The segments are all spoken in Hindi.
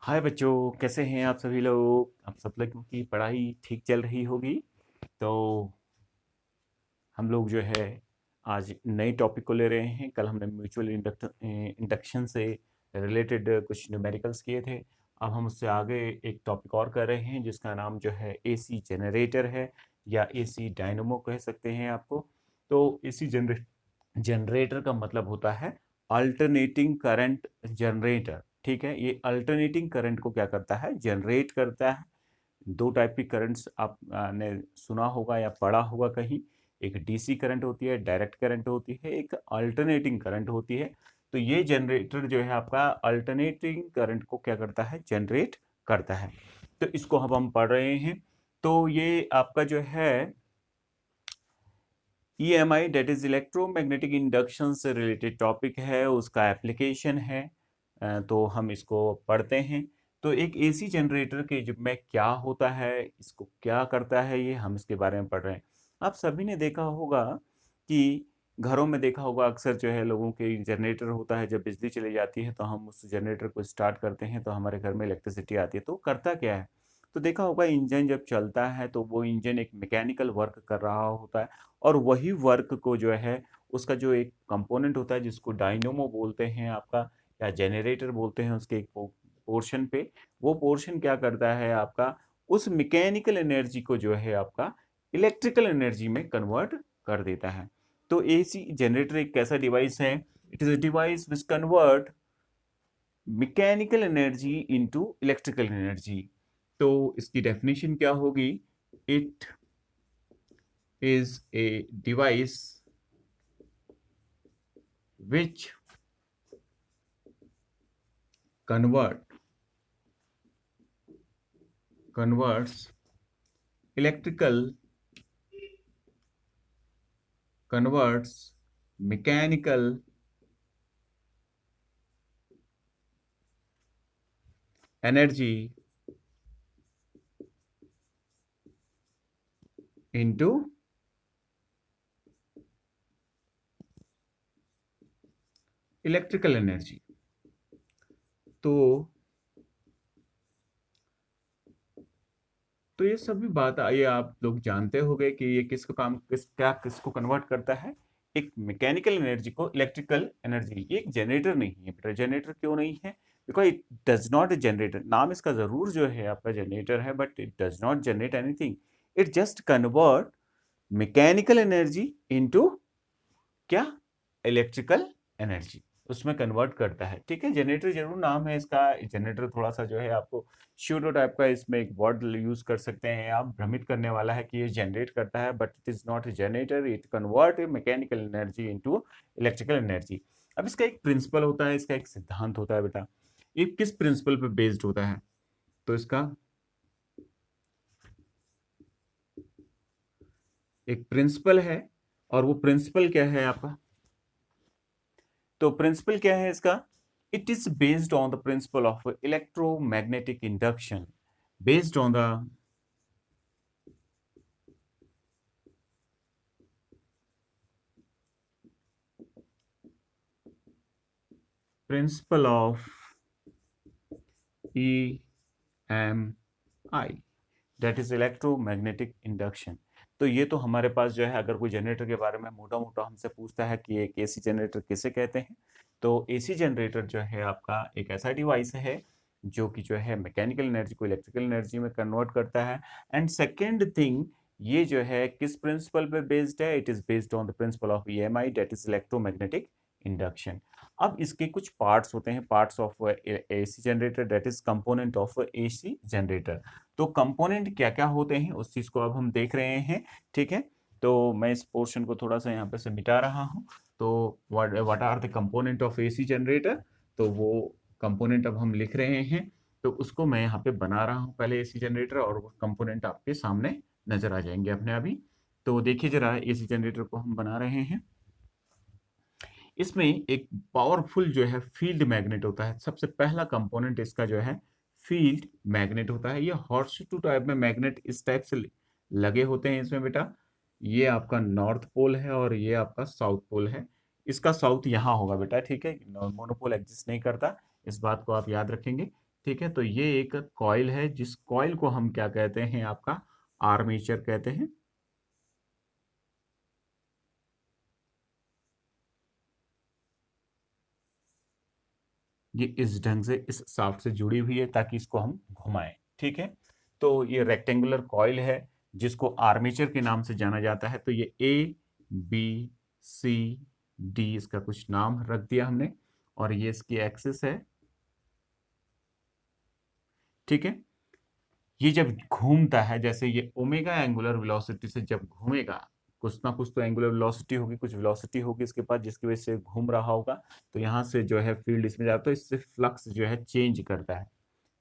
हाय बच्चों, कैसे हैं आप सभी लोग। आप सब लोगों की पढ़ाई ठीक चल रही होगी। तो हम लोग जो है आज नए टॉपिक को ले रहे हैं। कल हमने म्यूचुअल इंडक्शन से रिलेटेड कुछ न्यूमेरिकल्स किए थे। अब हम उससे आगे एक टॉपिक और कर रहे हैं जिसका नाम जो है एसी जनरेटर है, या एसी डायनमो कह सकते हैं आपको। तो एसी जनरेटर का मतलब होता है अल्टरनेटिंग करंट जनरेटर। ठीक है, ये अल्टरनेटिंग करंट को क्या करता है, जनरेट करता है। दो टाइप की करंट्स आपने सुना होगा या पढ़ा होगा कहीं। एक डीसी करंट होती है, डायरेक्ट करंट होती है, एक अल्टरनेटिंग करंट होती है। तो ये जनरेटर जो है आपका अल्टरनेटिंग करंट को क्या करता है, जनरेट करता है। तो इसको अब हम पढ़ रहे हैं। तो ये आपका जो है EMI date is electromagnetic induction से रिलेटेड टॉपिक है, उसका एप्लीकेशन है। तो हम इसको पढ़ते हैं। तो एक एसी जनरेटर के जब में क्या होता है, इसको क्या करता है, ये हम इसके बारे में पढ़ रहे हैं। आप सभी ने देखा होगा कि घरों में देखा होगा अक्सर जो है लोगों के जनरेटर होता है। जब बिजली चली जाती है तो हम उस जनरेटर को स्टार्ट करते हैं तो हमारे घर में इलेक्ट्रिसिटी आती है। तो करता क्या है, तो देखा होगा इंजन जब चलता है तो वो इंजन एक मैकेनिकल वर्क कर रहा होता है। और वही वर्क को जो है उसका जो एक कंपोनेंट होता है जिसको डायनोमो बोलते हैं आपका, या जनरेटर बोलते हैं, उसके एक पोर्शन पे वो पोर्शन क्या करता है आपका, उस मैकेनिकल एनर्जी को जो है आपका इलेक्ट्रिकल एनर्जी में कन्वर्ट कर देता है। तो एसी जनरेटर एक कैसा डिवाइस है, it is a device which convert mechanical energy into electrical energy. तो इसकी डेफिनेशन क्या होगी, it is a device which convert converts electrical converts mechanical energy into electrical energy. तो ये सभी बात ये आप लोग जानते होंगे कि ये किसको कन्वर्ट करता है, एक मैकेनिकल एनर्जी को इलेक्ट्रिकल एनर्जी। ये एक जनरेटर नहीं है बेटा। जनरेटर क्यों नहीं है, because it does not generator. नाम इसका जरूर जो है आपका जनरेटर है, but it does not generate anything. It just convert mechanical energy into क्या, इलेक्ट्रिकल एनर्जी, उसमें कन्वर्ट करता है। ठीक है, जनरेटर जरूर नाम है इसका। जनरेटर थोड़ा सा जो है आपको श्यूडो टाइप का, इसमें एक वर्ड यूज कर सकते हैं आप, भ्रमित करने वाला है कि ये जनरेट करता है, but it is not a generator. It convert mechanical energy into electrical energy. अब इसका एक प्रिंसिपल होता है, इसका एक सिद्धांत होता है बेटा। ये किस प्रिंसिपल पे बेस्ड होता है, तो इसका एक प्रिंसिपल है। और वो प्रिंसिपल क्या है आपका, तो प्रिंसिपल क्या है इसका, it is based on the principle of electromagnetic induction, based on the principle of EMI, that is electromagnetic induction. तो ये तो हमारे पास जो है, अगर कोई जनरेटर के बारे में मोटा मोटा हमसे पूछता है कि एक एसी जनरेटर किसे कहते हैं, तो एसी जनरेटर जो है आपका एक ऐसा डिवाइस है जो कि जो है मैकेनिकल एनर्जी को इलेक्ट्रिकल एनर्जी में कन्वर्ट करता है। एंड सेकेंड थिंग, ये जो है किस प्रिंसिपल पे बेस्ड है, it is based on the principle of EMI, that is electromagnetic induction. अब इसके कुछ पार्ट्स होते हैं, parts of AC generator, that is component of AC generator. तो कंपोनेंट क्या क्या होते हैं उस चीज को अब हम देख रहे हैं। ठीक है, तो मैं इस पोर्शन को थोड़ा सा यहाँ पे से मिटा रहा हूँ। तो what are the component of AC generator, तो वो कंपोनेंट अब हम लिख रहे हैं। तो उसको मैं यहाँ पे बना रहा हूँ पहले एसी जनरेटर, और वो कंपोनेंट आपके सामने नजर आ जाएंगे अपने अभी। तो देखिए जरा, एसी जनरेटर को हम बना रहे हैं। इसमें एक पावरफुल जो है फील्ड मैग्नेट होता है। सबसे पहला कंपोनेंट इसका जो है फील्ड मैग्नेट होता है। ये हॉर्स टू टाइप में मैग्नेट इस टाइप से लगे होते हैं इसमें बेटा। ये आपका नॉर्थ पोल है और ये आपका साउथ पोल है। इसका साउथ यहाँ होगा बेटा। ठीक है, मोनोपोल एग्जिस्ट नहीं करता, इस बात को आप याद रखेंगे। ठीक है, तो ये एक कॉइल है, जिस कॉइल को हम क्या कहते हैं, आपका आर्मेचर कहते हैं। ये इस ढंग से इस शाफ्ट से जुड़ी हुई है ताकि इसको हम घुमाएं। ठीक है, तो ये रेक्टेंगुलर कॉइल है जिसको आर्मेचर के नाम से जाना जाता है। तो ये ABCD इसका कुछ नाम रख दिया हमने, और ये इसकी एक्सिस है। ठीक है, ये जब घूमता है, जैसे ये ओमेगा एंगुलर वेलोसिटी से जब घूमेगा, कुछ ना कुछ तो एंगुलर वेलोसिटी होगी, कुछ वेलोसिटी होगी इसके पास जिसकी वजह से घूम रहा होगा। तो यहाँ से जो है फील्ड इसमें जाता है, तो इससे फ्लक्स जो है चेंज करता है।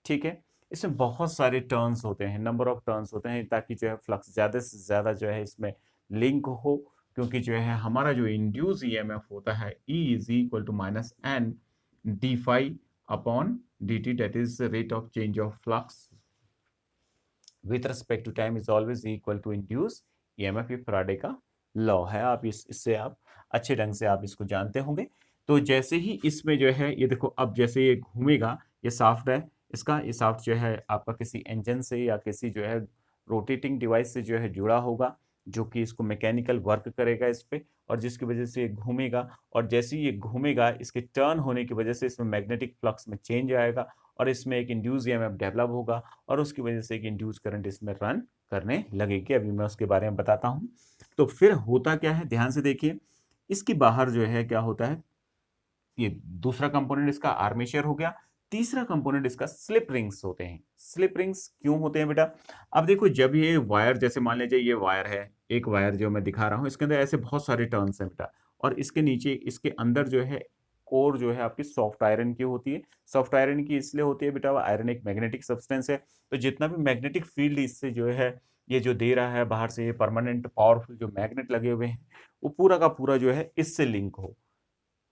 ठीक है, इसमें बहुत सारे टर्न्स होते हैं, नंबर ऑफ टर्न्स होते हैं, ताकि जो है फ्लक्स ज़्यादा से ज़्यादा जो है इसमें लिंक हो। क्योंकि जो है हमारा जो इंड्यूस ईएमएफ होता है E is equal to minus N D phi upon D T, that is rate of change of flux with respect to time is always equal to induce EMF. ये फैराडे का लॉ है, आप इससे आप अच्छे ढंग से आप इसको जानते होंगे। तो जैसे ही इसमें जो है ये देखो, अब जैसे ये घूमेगा, ये शाफ्ट है इसका, ये शाफ्ट जो है आपका किसी इंजन से या किसी जो है रोटेटिंग डिवाइस से जो है जुड़ा होगा, जो कि इसको मैकेनिकल वर्क करेगा इस पे, और जिसकी वजह से ये घूमेगा। और जैसे ही ये घूमेगा, इसके टर्न होने की वजह से इसमें मैग्नेटिक फ्लक्स में चेंज आएगा, और इसमें एक इंड्यूस ईएमएफ डेवलप होगा, और उसकी वजह से एक इंड्यूस करंट इसमें रन करने लगेगी। अभी मैं उसके बारे में बताता हूँ। तो फिर होता क्या है, ध्यान से देखिए, इसके बाहर जो है क्या होता है, ये दूसरा कंपोनेंट इसका आर्मेचर हो गया। तीसरा कंपोनेंट इसका स्लिप रिंग्स होते हैं। स्लिप रिंग्स क्यों होते हैं बेटा? अब देखो, जब ये वायर, जैसे मान लीजिए ये वायर है, एक वायर जो मैं दिखा रहा हूं, इसके अंदर ऐसे बहुत सारे टर्न्स हैं बेटा, और इसके नीचे, इसके अंदर जो है कोर जो है आपकी सॉफ्ट आयरन की होती है। सॉफ्ट आयरन की इसलिए होती है बेटा, आयरन एक मैग्नेटिक सब्सटेंस है, तो जितना भी मैग्नेटिक फील्ड इससे जो है ये जो दे रहा है बाहर से, ये परमानेंट पावरफुल जो मैग्नेट लगे हुए हैं, वो पूरा का पूरा जो है इससे लिंक हो।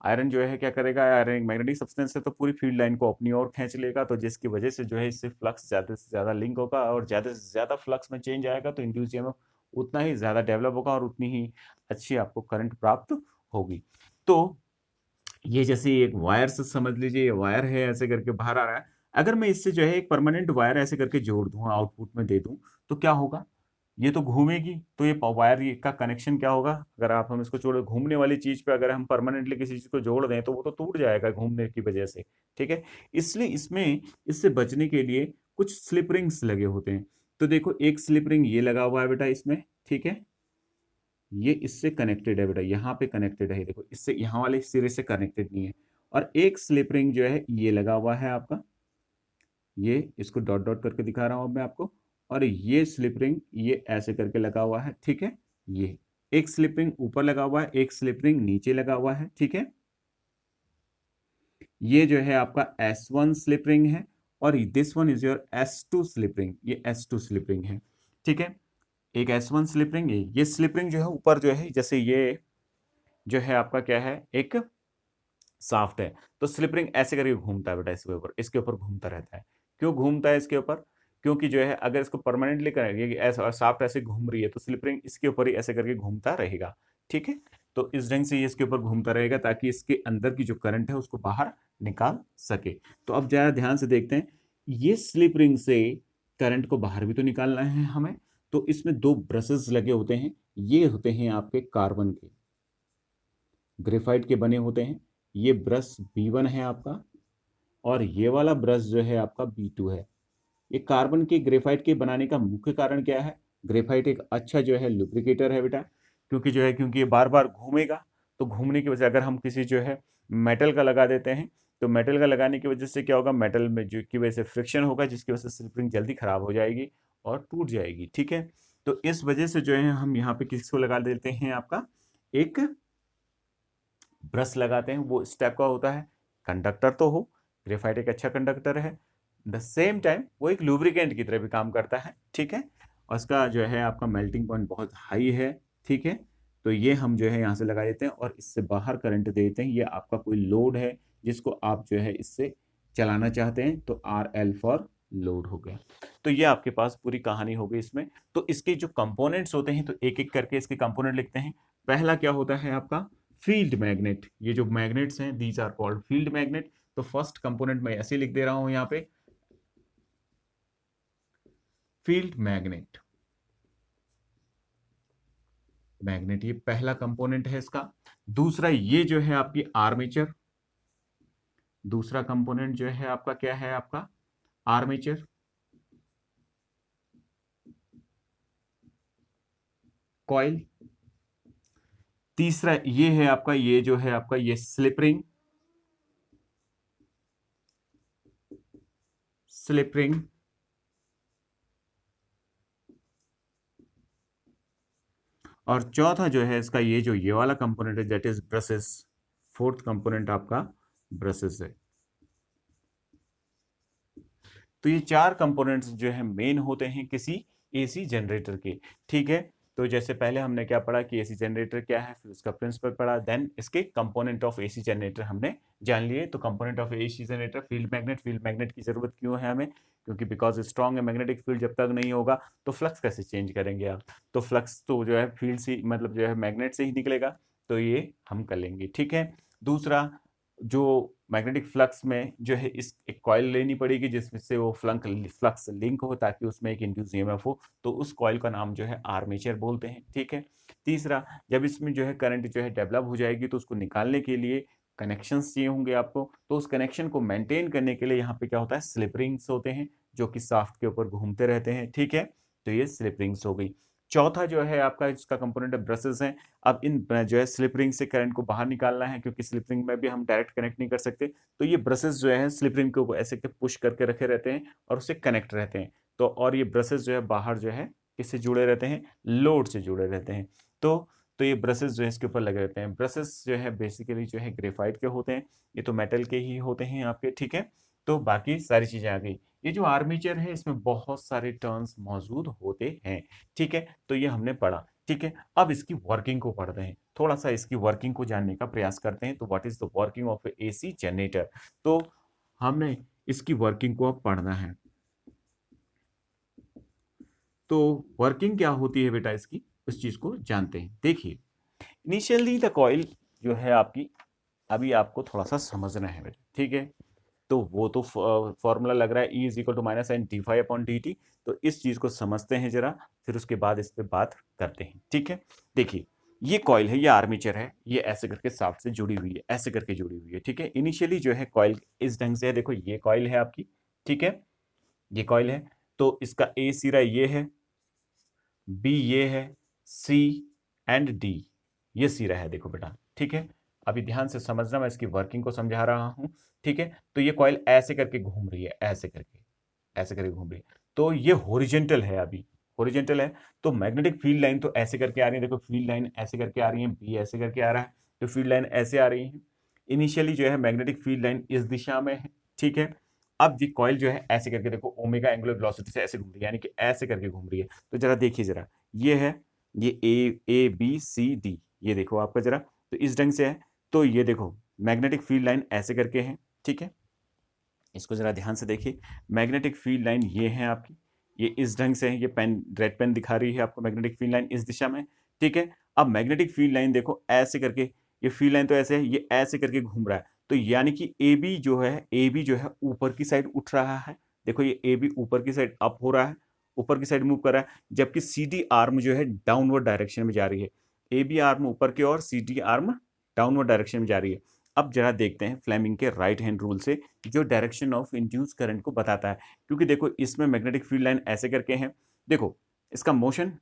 आयरन जो है क्या करेगा, आयरन एक मैग्नेटिक सब्सटेंस है, तो पूरी फील्ड लाइन को अपनी ओर खींच लेगा, तो जिसकी वजह से जो है इससे फ्लक्स ज्यादा से ज्यादा लिंक होगा, और ज्यादा से ज्यादा फ्लक्स में चेंज आएगा, तो इंड्यूस ईएमएफ उतना ही ज्यादा डेवलप होगा, और उतनी ही अच्छी आपको करंट प्राप्त होगी। तो ये जैसे एक वायर से समझ लीजिए, ये वायर है, ऐसे करके बाहर आ रहा है। अगर मैं इससे जो है एक परमानेंट वायर ऐसे करके जोड़ दूं, आउटपुट में दे दूं, तो क्या होगा, ये तो घूमेगी, तो ये वायर का कनेक्शन क्या होगा, अगर आप हम इसको जोड़, घूमने वाली चीज पे अगर हम परमानेंटली किसी चीज को जोड़ दें, तो वो तो टूट जाएगा घूमने की वजह से। ठीक है, इसलिए इसमें इससे बचने के लिए कुछ स्लिप रिंग्स लगे होते हैं। तो देखो, एक स्लिप रिंग ये लगा हुआ है बेटा इसमें। ठीक है, ये इससे कनेक्टेड है बेटा, यहाँ पे कनेक्टेड है, देखो इससे यहाँ वाले सिरे से कनेक्टेड नहीं है। और एक स्लिप रिंग जो है ये लगा हुआ है आपका, ये इसको डॉट डॉट करके दिखा रहा हूं अब मैं आपको। और ये स्लिप रिंग ये ऐसे करके लगा हुआ है। ठीक है, ये एक स्लिप रिंग ऊपर लगा हुआ है, एक स्लिप रिंग नीचे लगा हुआ है। ठीक है, ये जो है आपका S1 स्लिप रिंग है, और this one is your S2 slip ring, ये S2 स्लिप रिंग है। ठीक है, एक S1 स्लिप रिंग, ये स्लिप रिंग जो है ऊपर जो है, जैसे ये जो है आपका क्या है, एक शाफ्ट है, तो स्लिप रिंग ऐसे करके घूमता है बेटा, इसके ऊपर घूमता रहता है। क्यों घूमता है इसके ऊपर? क्योंकि जो है अगर इसको परमानेंटली करेंगे, ऐसा शाफ्ट ऐसे घूम रही है, तो स्लिप रिंग इसके ऊपर ही ऐसे करके घूमता रहेगा। ठीक है, तो इस ढंग से ये इसके ऊपर घूमता रहेगा, ताकि इसके अंदर की जो करंट है उसको बाहर निकाल सके। तो अब जरा ध्यान से देखते हैं, ये स्लिप रिंग से करंट को बाहर भी तो निकालना है हमें। तो इसमें दो ब्रशेस लगे होते हैं, ये होते हैं आपके कार्बन के, ग्रेफाइट के बने होते हैं। ये ब्रश B1 है आपका, और ये वाला ब्रश जो है आपका B2 है। ये कार्बन के ग्रेफाइट के बनाने का मुख्य कारण क्या है? ग्रेफाइट एक अच्छा जो है लुब्रिकेटर है बेटा, क्योंकि जो है, क्योंकि ये बार बार घूमेगा, तो घूमने की वजह, अगर हम किसी जो है मेटल का लगा देते हैं, तो मेटल का लगाने की वजह से क्या होगा, मेटल में जो की वजह से फ्रिक्शन होगा, जिसकी वजह से स्लिप रिंग जल्दी खराब हो जाएगी और टूट जाएगी। ठीक है, तो इस वजह से जो है हम यहाँ पे किसको लगा देते हैं, आपका एक ब्रश लगाते हैं, वो इस टाइप का होता है। कंडक्टर तो हो, ग्रेफाइट एक अच्छा कंडक्टर है, द सेम टाइम वो एक लुब्रिकेंट की तरह भी काम करता है। ठीक है, और उसका जो है आपका मेल्टिंग पॉइंट बहुत हाई है। ठीक है, तो ये हम जो है यहाँ से लगा देते हैं, और इससे बाहर करंट देते हैं। ये आपका कोई लोड है जिसको आप जो है इससे चलाना चाहते हैं, तो RL फॉर लोड हो गया। तो ये आपके पास पूरी कहानी हो गई इसमें। तो इसके जो कंपोनेंट्स होते हैं, तो एक एक करके इसके कंपोनेंट लिखते हैं। पहला क्या होता है आपका, फील्ड मैग्नेट। ये जो मैग्नेट्स हैं, these are called field magnet. तो फर्स्ट कंपोनेंट मैं ऐसे लिख दे रहा हूं यहाँ पे, फील्ड मैग्नेट, मैग्नेट ये पहला कंपोनेंट है इसका। दूसरा ये जो है आपकी आर्मेचर, दूसरा कंपोनेंट जो है आपका क्या है, आपका आर्मेचर। कॉइल, तीसरा ये है आपका, ये जो है आपका ये स्लिप रिंग, स्लिप रिंग। और चौथा जो है इसका ये जो ये वाला कंपोनेंट है that is brushes, fourth component आपका ब्रशेस है। तो ये चार कंपोनेंट्स जो है मेन होते हैं किसी एसी जनरेटर के, ठीक है। तो जैसे पहले हमने क्या पढ़ा कि एसी जनरेटर क्या है, फिर उसका प्रिंसिपल पढ़ा, देन इसके कंपोनेंट ऑफ एसी जनरेटर हमने जान लिए। तो component of AC generator field magnet, field magnet की जरूरत क्यों है हमें, क्योंकि बिकॉज स्ट्रॉन्ग है मैग्नेटिक फील्ड, जब तक नहीं होगा तो फ्लक्स कैसे चेंज करेंगे आप, तो फ्लक्स तो जो है फील्ड से मतलब जो है मैग्नेट से ही निकलेगा, तो ये हम कर लेंगे, ठीक है। दूसरा जो मैग्नेटिक फ्लक्स में जो है इस एक कॉइल लेनी पड़ेगी जिसमें से वो फ्लक्स लिंक हो ताकि उसमें एक इंड्यूस ईएमएफ हो, तो उस कॉइल का नाम जो है आर्मेचर बोलते हैं, ठीक है। तीसरा, जब इसमें जो है करंट जो है डेवलप हो जाएगी तो उसको निकालने के लिए कनेक्शंस चाहिए होंगे आपको, तो उस कनेक्शन को मेंटेन करने के लिए यहाँ पे क्या होता है, स्लिप रिंग्स होते हैं जो कि शाफ्ट के ऊपर घूमते रहते हैं, ठीक है। तो ये स्लिप रिंग्स हो गई। चौथा जो है आपका इसका कंपोनेंट ब्रशेस हैं। अब इन जो है स्लिप रिंग से करंट को बाहर निकालना है, क्योंकि स्लिप रिंग में भी हम डायरेक्ट कनेक्ट नहीं कर सकते, तो ये ब्रशेस जो है स्लिप रिंग को ऐसे के पुश करके रखे रहते हैं और उससे कनेक्ट रहते हैं। तो और ये ब्रशेस जो है बाहर जो है किससे जुड़े रहते हैं, लोड से जुड़े रहते हैं। तो ये ब्रशेस जो है इसके ऊपर लगे रहते हैं। ब्रशेस जो है बेसिकली जो है ग्रेफाइट के होते हैं, ये तो मेटल के ही होते हैं आपके, ठीक है। तो बाकी सारी चीजें आ गई। ये जो आर्मेचर है इसमें बहुत सारे टर्न्स मौजूद होते हैं, ठीक है। तो ये हमने पढ़ा, ठीक है। अब इसकी वर्किंग को पढ़ते हैं, थोड़ा सा इसकी वर्किंग को जानने का प्रयास करते हैं। तो what is the working of AC generator, तो हमने इसकी वर्किंग को अब पढ़ना है। तो वर्किंग क्या होती है बेटा इसकी, उस चीज को जानते हैं। देखिए, इनिशियली द कॉइल जो है आपकी, अभी आपको थोड़ा सा समझना है बेटा, ठीक है। तो वो तो फॉर्मूला लग रहा है E is equal to minus sine D phi upon D T. तो इस चीज को समझते हैं जरा, फिर उसके बाद इस पे बात करते हैं, ठीक है। देखिए, ये कॉइल है, ये आर्मेचर है, ये ऐसे करके शाफ्ट से जुड़ी हुई है, ऐसे करके जुड़ी हुई है, ठीक है। इनिशियली जो है कॉइल इस ढंग से है, देखो ये कॉइल है आपकी, ठीक है, ये कॉइल है। तो इसका ए सिरा ये है, बी ये है, सी एंड डी ये सिरा है, देखो बेटा, ठीक है। अभी ध्यान से समझना, मैं इसकी वर्किंग को समझा रहा हूं, ठीक है। तो ये कॉइल ऐसे करके घूम रही है, ऐसे करके, ऐसे करके घूम रही है। तो ये हॉरिजॉन्टल है, अभी हॉरिजॉन्टल है। तो मैग्नेटिक फील्ड लाइन तो ऐसे करके आ रही है, देखो फील्ड लाइन ऐसे करके आ रही है, बी ऐसे करके आ रहा है, तो फील्ड लाइन ऐसे आ रही है। इनिशियली जो है मैग्नेटिक फील्ड लाइन इस दिशा में है, ठीक है। अब ये कॉइल जो है ऐसे करके देखो ओमेगा एंगुलर वेलोसिटी से ऐसे घूम रही है, यानी कि ऐसे करके घूम रही है। तो जरा देखिए, जरा ये है, ये ए बी सी डी, ये देखो आपका जरा, तो इस ढंग से है। तो ये देखो मैग्नेटिक फील्ड लाइन ऐसे करके है, ठीक है। इसको जरा ध्यान से देखिए, मैग्नेटिक फील्ड लाइन ये है आपकी, ये इस ढंग से है, ये पेन रेड पेन दिखा रही है आपको मैग्नेटिक फील्ड लाइन इस दिशा में, ठीक है। अब मैग्नेटिक फील्ड लाइन देखो ऐसे करके, ये फील्ड लाइन तो ऐसे है, ये ऐसे करके घूम रहा है। तो यानी कि ए बी जो है ऊपर की साइड उठ रहा है, देखो ये ए बी ऊपर की साइड अप हो रहा है, ऊपर की साइड मूव कर रहा है, जबकि सी डी आर्म जो है डाउनवर्ड डायरेक्शन में जा रही है। ए बी आर्म ऊपर की ओर, C D arm downward direction में जा रही है। अब जरा देखते हैं फ्लेमिंग के राइट हैंड रूल से, जो डायरेक्शन ऑफ इंड्यूस करंट को बताता है। क्योंकि देखो इसमें मैग्नेटिक फील्ड लाइन ऐसे करके है, देखो इसका motion,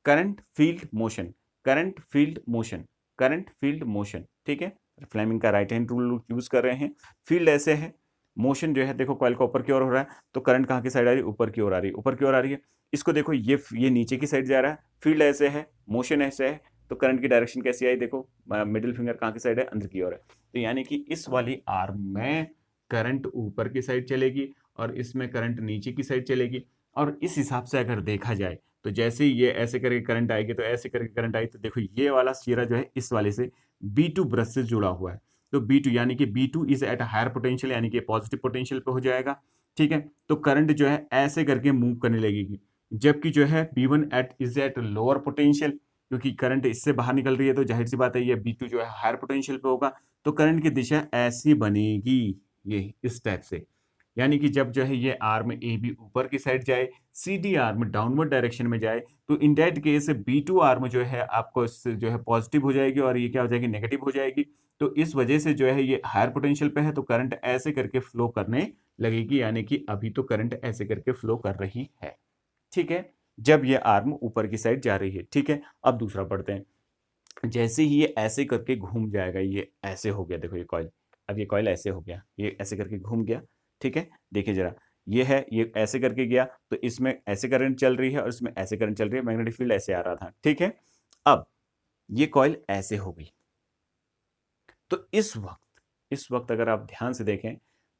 current field motion, current field motion, current field motion, ठीक है। फ्लेमिंग का राइट हैंड रूल यूज कर रहे हैं। फील्ड ऐसे है, मोशन जो है देखो कॉइल का ऊपर की ओर हो रहा है, तो करंट कहाँ की साइड आ रही है, ऊपर की ओर आ रही है, ऊपर की ओर आ रही है। इसको देखो ये नीचे की साइड जा रहा है, फील्ड ऐसे है, मोशन ऐसे है, तो करंट की डायरेक्शन कैसी आई, देखो मिडिल फिंगर कहाँ की साइड है, अंदर की ओर है। तो यानी कि इस वाली आर्म में करंट ऊपर की साइड चलेगी और इसमें करंट नीचे की साइड चलेगी। और इस हिसाब से अगर देखा जाए तो जैसे ही ये ऐसे करके करंट आएगी तो ऐसे करके करंट आई, तो देखो ये वाला सिरा जो है इस वाले से B2 ब्रश से जुड़ा हुआ है। तो B2 यानी कि B2 is at higher potential, यानी कि पॉजिटिव पोटेंशियल पे हो जाएगा, ठीक है। तो करंट जो है ऐसे करके मूव करने लगेगी, जबकि जो है B1 is at lower potential, क्योंकि करंट इससे बाहर निकल रही है, तो जाहिर सी बात है ये B2 जो है हायर पोटेंशियल पे होगा, तो करंट की दिशा ऐसी बनेगी, ये इस टाइप से। यानी कि जब जो है ये आर्म ए बी ऊपर की साइड जाए, C D arm downward direction में जाए, तो in that case B two arm जो है आपको इससे जो है पॉजिटिव हो जाएगी और ये क्या हो जाएगी, नेगेटिव हो जाएगी। तो इस वजह से जो है ये हायर पोटेंशियल पे है, तो करंट ऐसे करके फ्लो करने लगेगी, यानी कि अभी तो करंट ऐसे करके फ्लो कर रही है। ठीक है, जब ये आर्म ऊपर की साइड जा रही है। ठीक है, अब दूसरा पढ़ते हैं। जैसे ही ये ऐसे करके घूम जाएगा, ये ऐसे हो गया, देखो ये कॉइल, अब ये कॉइल ऐसे हो गया, ये ऐसे करके घूम गया। ठीक है, देखिए जरा, ये है, ये ऐसे करके गया, तो इसमें ऐसे करंट चल रही है और इसमें ऐसे करंट चल रही है, मैग्नेटिक फील्ड ऐसे आ रहा था। ठीक है, अब ये कॉइल ऐसे हो गई, तो इस वक्त अगर आप ध्यान से देखें,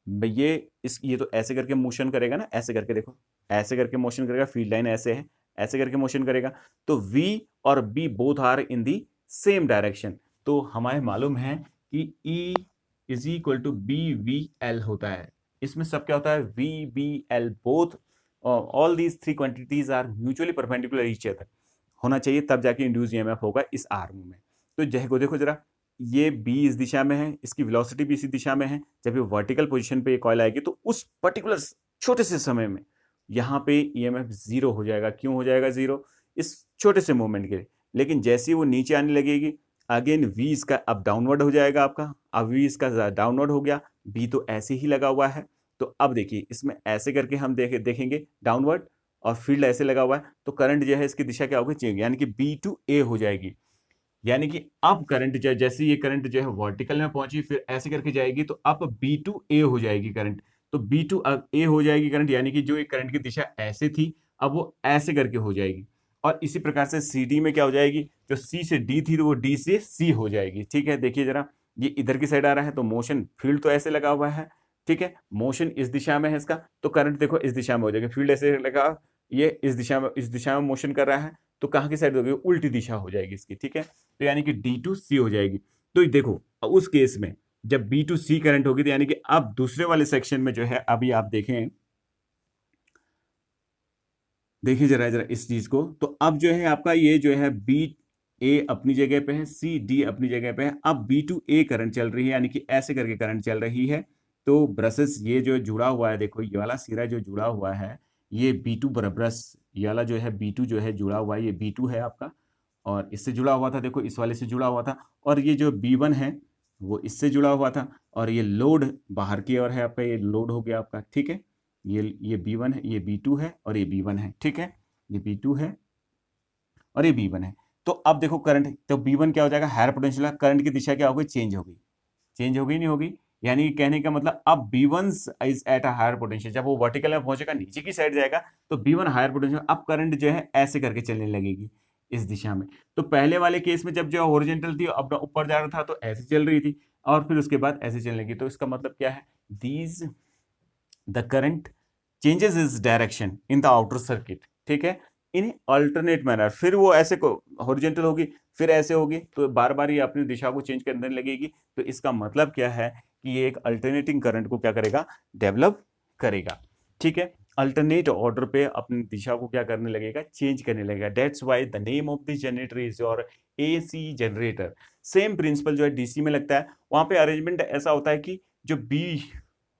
ये तो ऐसे करके मोशन करेगा ना, ऐसे करके देखो, ऐसे करके मोशन करेगा, फील्ड लाइन ऐसे है, ऐसे करके मोशन करेगा, तो V और B both are in the same direction. तो हमें मालूम है कि E is equal to BVL होता है। इसमें सब क्या होता है, VBL both, all these three quantities are mutually perpendicular each other होना चाहिए, तब जाके इंड्यूस ईएमएफ होगा इस आर्म में। तो देखो जरा, ये बी इस दिशा में है, इसकी वेलोसिटी भी इसी दिशा में है। जब ये वर्टिकल पोजीशन पे ये कॉइल आएगी, तो उस पर्टिकुलर छोटे से समय में यहाँ पे ईएमएफ जीरो हो जाएगा। क्यों हो जाएगा जीरो? इस छोटे से मोमेंट के लिए। लेकिन जैसे ही वो नीचे आने लगेगी, अगेन वी इसका अब डाउनवर्ड हो जाएगा आपका, अब वी इसका डाउनवर्ड हो गया, बी तो ऐसे ही लगा हुआ है। तो अब देखिए, इसमें ऐसे करके हम देखेंगे डाउनवर्ड, और फील्ड ऐसे लगा हुआ है, तो करंट जो है इसकी दिशा क्या होगी, चेंज, यानी कि बी टू ए हो जाएगी। यानी कि अब करंट जो है, जैसे ये करंट जो है वर्टिकल में पहुंची, फिर ऐसे करके जाएगी, तो अब बी टू ए हो जाएगी करंट। तो बी टू ए हो जाएगी करंट, यानी कि जो ये करंट की दिशा ऐसे थी, अब वो ऐसे करके हो जाएगी। और इसी प्रकार से सी डी में क्या हो जाएगी, जो सी से डी थी, तो वो डी से सी हो जाएगी। ठीक है, देखिए जरा, ये इधर की साइड आ रहा है, तो मोशन फील्ड तो ऐसे लगा हुआ है। ठीक है, मोशन इस दिशा में है इसका, तो करंट देखो इस दिशा में हो जाएगी, फील्ड ऐसे लगा, ये इस दिशा में मोशन कर रहा है, तो कहाँ की साइड होगी, उल्टी दिशा हो जाएगी इसकी। ठीक है, तो यानी कि डी टू सी हो जाएगी। तो देखो, उस केस में जब बी टू सी करंट होगी, तो यानी कि अब दूसरे वाले सेक्शन में जो है, अभी आप देखें, देखिए जरा जरा इस चीज को, तो अब जो है आपका ये जो है बी ए अपनी जगह पे है, सी डी अपनी जगह पे है, अब बी टू ए करंट चल रही है, यानी कि ऐसे करके करंट चल रही है। तो ब्रशेस ये जो जुड़ा हुआ है, देखो ये वाला सिरा जो जुड़ा हुआ है, ये बी टू ब्रश, ये वाला जो है बी टू जो है जुड़ा हुआ है, ये बी टू है आपका, और इससे जुड़ा हुआ था, देखो इस वाले से जुड़ा हुआ था, और ये जो बी वन है वो इससे जुड़ा हुआ था, और ये लोड बाहर की ओर है आपका, ये लोड हो गया आपका। ठीक है, ये बी वन है, ये बी टू है, और ये बी वन है। ठीक है, ये बी टू है और ये बी वन है। तो अब देखो करंट, तो बी वन क्या हो जाएगा, हायर पोटेंशियल, करंट की दिशा क्या होगी, चेंज होगी, चेंज होगी नहीं होगी, यानी कि कहने का मतलब अब B one is at a higher potential, जब वो वर्टिकल में पहुंचेगा, नीचे की साइड जाएगा, तो बी वन हायर पोटेंशियल, अब करंट जो है ऐसे करके चलने लगेगी इस दिशा में। तो पहले वाले केस में जब जो हॉरिजॉन्टल थी, अब ऊपर जा रहा था, तो ऐसे चल रही थी, और फिर उसके बाद ऐसे चलने लगी। तो इसका मतलब क्या है, these the current changes is direction in the outer circuit. ठीक है, इन अल्टरनेट मैनर, फिर वो ऐसे को हॉरिजॉन्टल होगी, फिर ऐसे होगी, तो बार बार ये अपनी दिशा को चेंज करने लगेगी। तो इसका मतलब क्या है कि ये एक अल्टरनेटिंग करंट को क्या करेगा, डेवलप करेगा। ठीक है, अल्टरनेट ऑर्डर पे अपनी दिशा को क्या करने लगेगा, चेंज करने लगेगा। That's why the name of this generator is your AC generator. Same principle जो है डीसी में लगता है, वहां पे अरेंजमेंट ऐसा होता है कि जो बी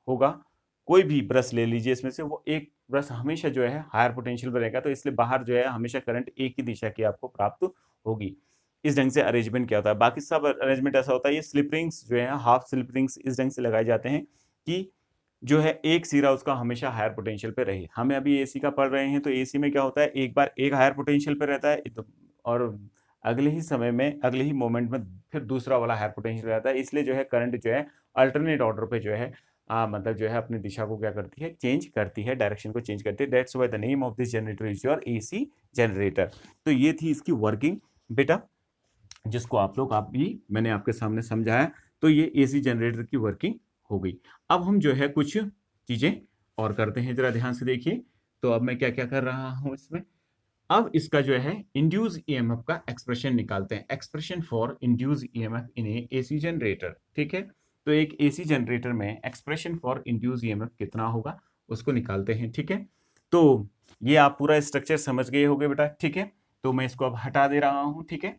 होगा, कोई भी ब्रश ले लीजिए इसमें से, वो एक ब्रश हमेशा जो है हायर पोटेंशियल पर रहेगा, तो इसलिए बाहर जो है हमेशा करंट एक ही दिशा की आपको प्राप्त होगी। इस ढंग से अरेंजमेंट क्या होता है। बाकी सब अरेंजमेंट ऐसा होता है, ये स्लिप रिंग्स जो है, हाफ स्लिप रिंग्स इस ढंग से लगाए जाते हैं कि जो है एक सिरा उसका हमेशा हायर पोटेंशियल पे रहे। हमें अभी एसी का पढ़ रहे हैं, तो एसी में क्या होता है, एक बार एक हायर पोटेंशियल पे रहता है, और अगले ही समय में, अगले ही मोमेंट में फिर दूसरा वाला हायर पोटेंशियल रहता है। इसलिए जो है करंट जो है अल्टरनेट ऑर्डर पे जो है मतलब जो है अपनी दिशा को क्या करती है, चेंज करती है, डायरेक्शन को चेंज करती है। That's why the name of this generator is your AC generator. तो ये थी इसकी वर्किंग बेटा, जिसको आप भी मैंने आपके सामने समझाया। तो ये एसी जनरेटर की वर्किंग हो गई। अब हम जो है कुछ चीजें और करते हैं, जरा ध्यान से देखिए। तो अब मैं क्या क्या कर रहा हूं इसमें, अब इसका जो है इंड्यूस ईएमएफ का एक्सप्रेशन निकालते हैं, expression for induce EMF in a AC generator. ठीक है, तो एक एसी जनरेटर में एक्सप्रेशन फॉर इंड्यूस ईएमएफ कितना होगा, उसको निकालते हैं। ठीक है, तो ये आप पूरा स्ट्रक्चर समझ गए होंगे बेटा। ठीक है, तो मैं इसको अब हटा दे रहा हूं। ठीक है,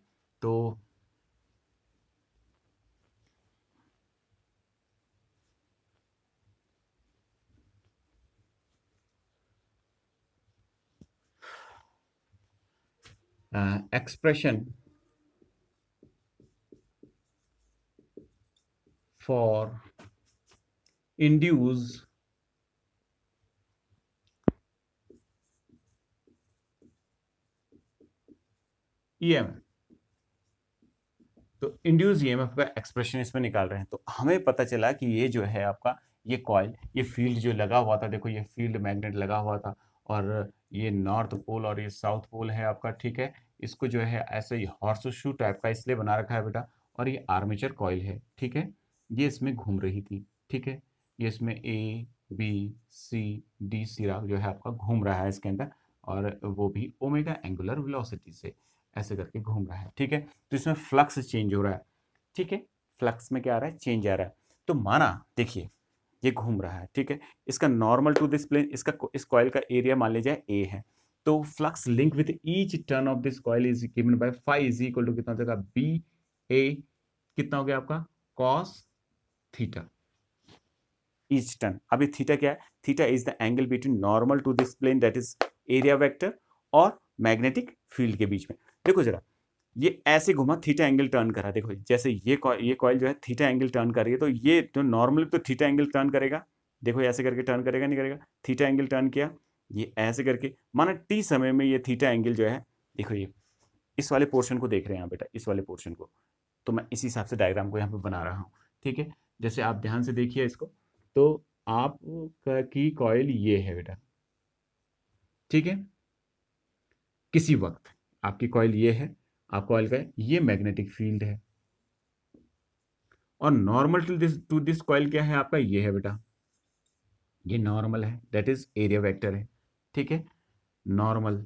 तो एक्सप्रेशन फॉर इंड्यूस ईएमएफ, तो इंड्यूस ईएमएफ का एक्सप्रेशन इसमें निकाल रहे हैं। तो हमें पता चला कि ये जो है आपका ये कॉइल, ये फील्ड जो लगा हुआ था, देखो ये फील्ड मैग्नेट लगा हुआ था और ये नॉर्थ पोल और ये साउथ पोल है आपका, ठीक है। इसको जो है ऐसे ही हॉर्स शू टाइप का इसलिए बना रखा है बेटा, और ये आर्मेचर कॉइल है, ठीक है। ये इसमें घूम रही थी, ठीक है। ये इसमें ए बी सी डी सिरा जो है आपका घूम रहा है इसके अंदर, और वो भी ओमेगा एंगुलर वेलोसिटी से ऐसे करके घूम रहा है, ठीक है। तो इसमें फ्लक्स चेंज हो रहा है, ठीक है। फ्लक्स में क्या आ रहा है, चेंज आ रहा है। तो माना देखिए ये घूम रहा है, ठीक है। इसका नॉर्मल टू दिस प्लेन, इसका इस कॉइल का एरिया मान लीजिए ए है। तो flux link with each turn of this coil is given by phi is equal to कितना हो जाएगा, बी ए कितना हो गया आपका, कॉस थीटा ईच टर्न। अभी थीटा क्या है, theta is the angle between normal to this plane that is area vector और मैग्नेटिक फील्ड के बीच में। देखो जरा, ये ऐसे घुमा, थीटा एंगल टर्न करा, देखो जैसे ये कॉइल जो है थीटा एंगल टर्न कर रही है, तो ये तो नॉर्मली तो थीटा एंगल टर्न करेगा, देखो ऐसे करके टर्न करेगा नहीं करेगा, थीटा एंगल टर्न किया, ये ऐसे करके माना टी समय में ये थीटा एंगल जो है, देखो ये इस वाले पोर्शन को देख रहे हैं यहाँ बेटा, इस वाले पोर्शन को, तो मैं इसी हिसाब से डायग्राम को यहाँ पे बना रहा हूँ, ठीक है। जैसे आप ध्यान से देखिए इसको, तो आप की कॉइल ये है बेटा, ठीक है। किसी वक्त आपकी कॉइल ये है, आप कॉइल का ये मैग्नेटिक फील्ड है, और नॉर्मल टू दिस कॉइल क्या है आपका, ये है बेटा, ये नॉर्मल है, दैट इज एरिया वेक्टर है, ठीक है। Normal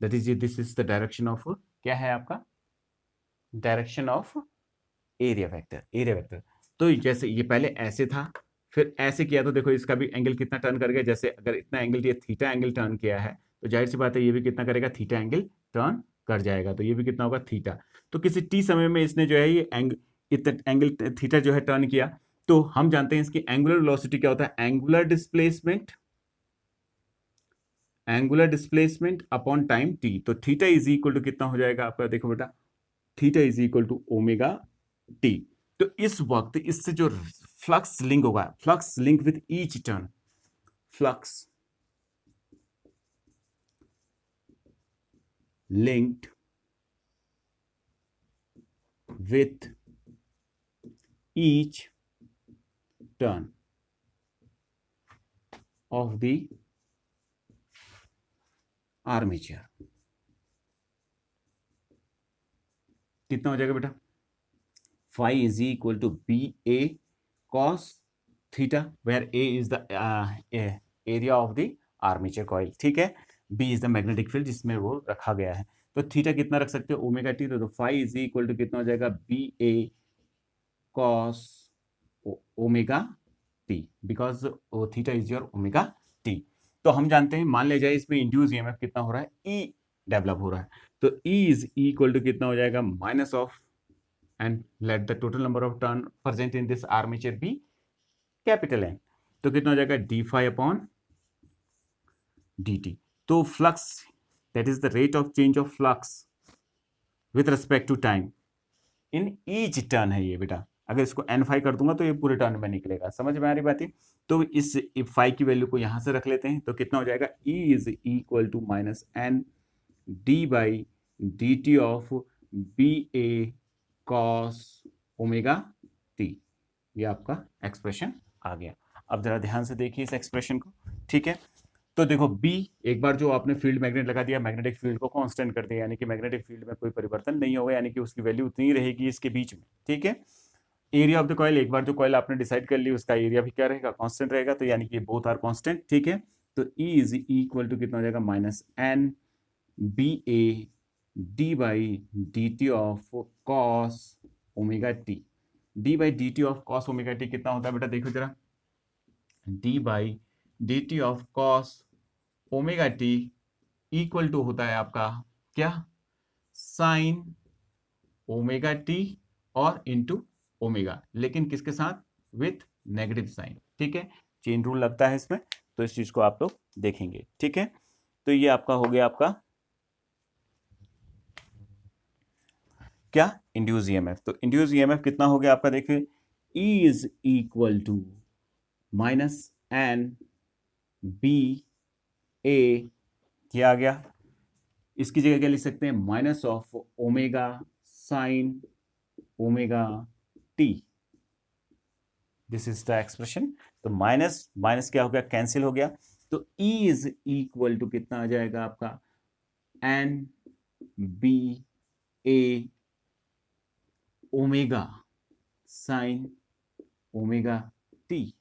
that is this is the direction of, क्या है आपका, direction of area vector, area vector. तो जैसे ये पहले ऐसे था, फिर ऐसे किया, तो देखो इसका भी एंगल कितना टर्न कर गया, जैसे अगर इतना एंगल, ये थीटा एंगल टर्न किया है, तो जाहिर सी बात है ये भी कितना करेगा, थीटा एंगल टर्न कर जाएगा, तो ये भी कितना होगा, थीटा। तो किसी टी समय में इसने जो है ये इतना एंगल थीटा जो है टर्न किया, तो हम जानते हैं इसकी एंगुलर वेलोसिटी क्या होता है, angular displacement upon time T. तो थीटा इज इक्वल टू कितना हो जाएगा आपका, देखो बेटा, theta is equal to omega T. तो इस वक्त इससे जो फ्लक्स लिंक होगा, flux link with each turn, flux linked with each turn of the armature, कितना हो जाएगा बेटा, phi is equal to B A cos theta, where A is the area of the armature coil, ठीक है। B is the magnetic field जिसमें वो रखा गया है। तो थीटा कितना रख सकते हो, ओमेगा टी, तो फाई इज इक्वल टू कितना हो जाएगा, B A cos omega T, because theta is your omega T. तो हम जानते हैं, मान ले जाए इसमें इंड्यूस ईएमएफ कितना हो रहा है, ई डेवलप हो रहा है, तो ई इज इक्वल टू कितना हो जाएगा, minus of, and let the total number of turn present in this armature be capital N, तो कितना हो जाएगा, D phi upon D T. तो flux that is the rate of change of flux with respect to time in each turn है ये बेटा। अगर इसको एन फाई कर दूंगा तो ये पूरे टर्न में निकलेगा, समझ में आ रही बात है। तो इस फाई की वैल्यू को यहां से रख लेते हैं, तो कितना हो जाएगा, E is equal to minus N D by D T of B A cos omega T. ये आपका एक्सप्रेशन आ गया। अब जरा ध्यान से देखिए इस एक्सप्रेशन को, ठीक है। तो देखो बी, एक बार जो आपने फील्ड मैग्नेट लगा दिया, मैग्नेटिक फील्ड को कांस्टेंट कर दिया, यानी कि मैग्नेटिक फील्ड में कोई परिवर्तन नहीं होगा, यानी कि उसकी वैल्यू उतनी ही रहेगी इसके बीच में, ठीक है। एरिया ऑफ द कॉइल, एक बार जो कॉइल आपने डिसाइड कर ली उसका एरिया भी क्या रहेगा, कांस्टेंट रहेगा, तो यानी कि बोथ आर कांस्टेंट, ठीक है। तो ई इज इक्वल टू कितना हो जाएगा, minus N B A D by D T of cos omega T. D by D T of cos omega T कितना होता है बेटा, देखो जरा, D by D T of cos omega T equal to होता है आपका क्या, साइन ओमेगा टी और इंटू ओमेगा, लेकिन किसके साथ, विथ नेगेटिव साइन, ठीक है। चेन रूल लगता है इसमें, तो इस चीज को आप लोग देखेंगे, ठीक है। तो ये आपका हो गया आपका क्या, इंड्यूस ईएमएफ। तो इंड्यूस ईएमएफ कितना हो गया आपका, देखिए E is equal to minus N B A, क्या आ गया, इसकी जगह क्या लिख सकते हैं, minus of omega sine omega T, this is the expression. तो माइनस माइनस क्या हो गया, कैंसिल हो गया। तो E इज इक्वल टू कितना आ जाएगा आपका, N B A omega sine omega T.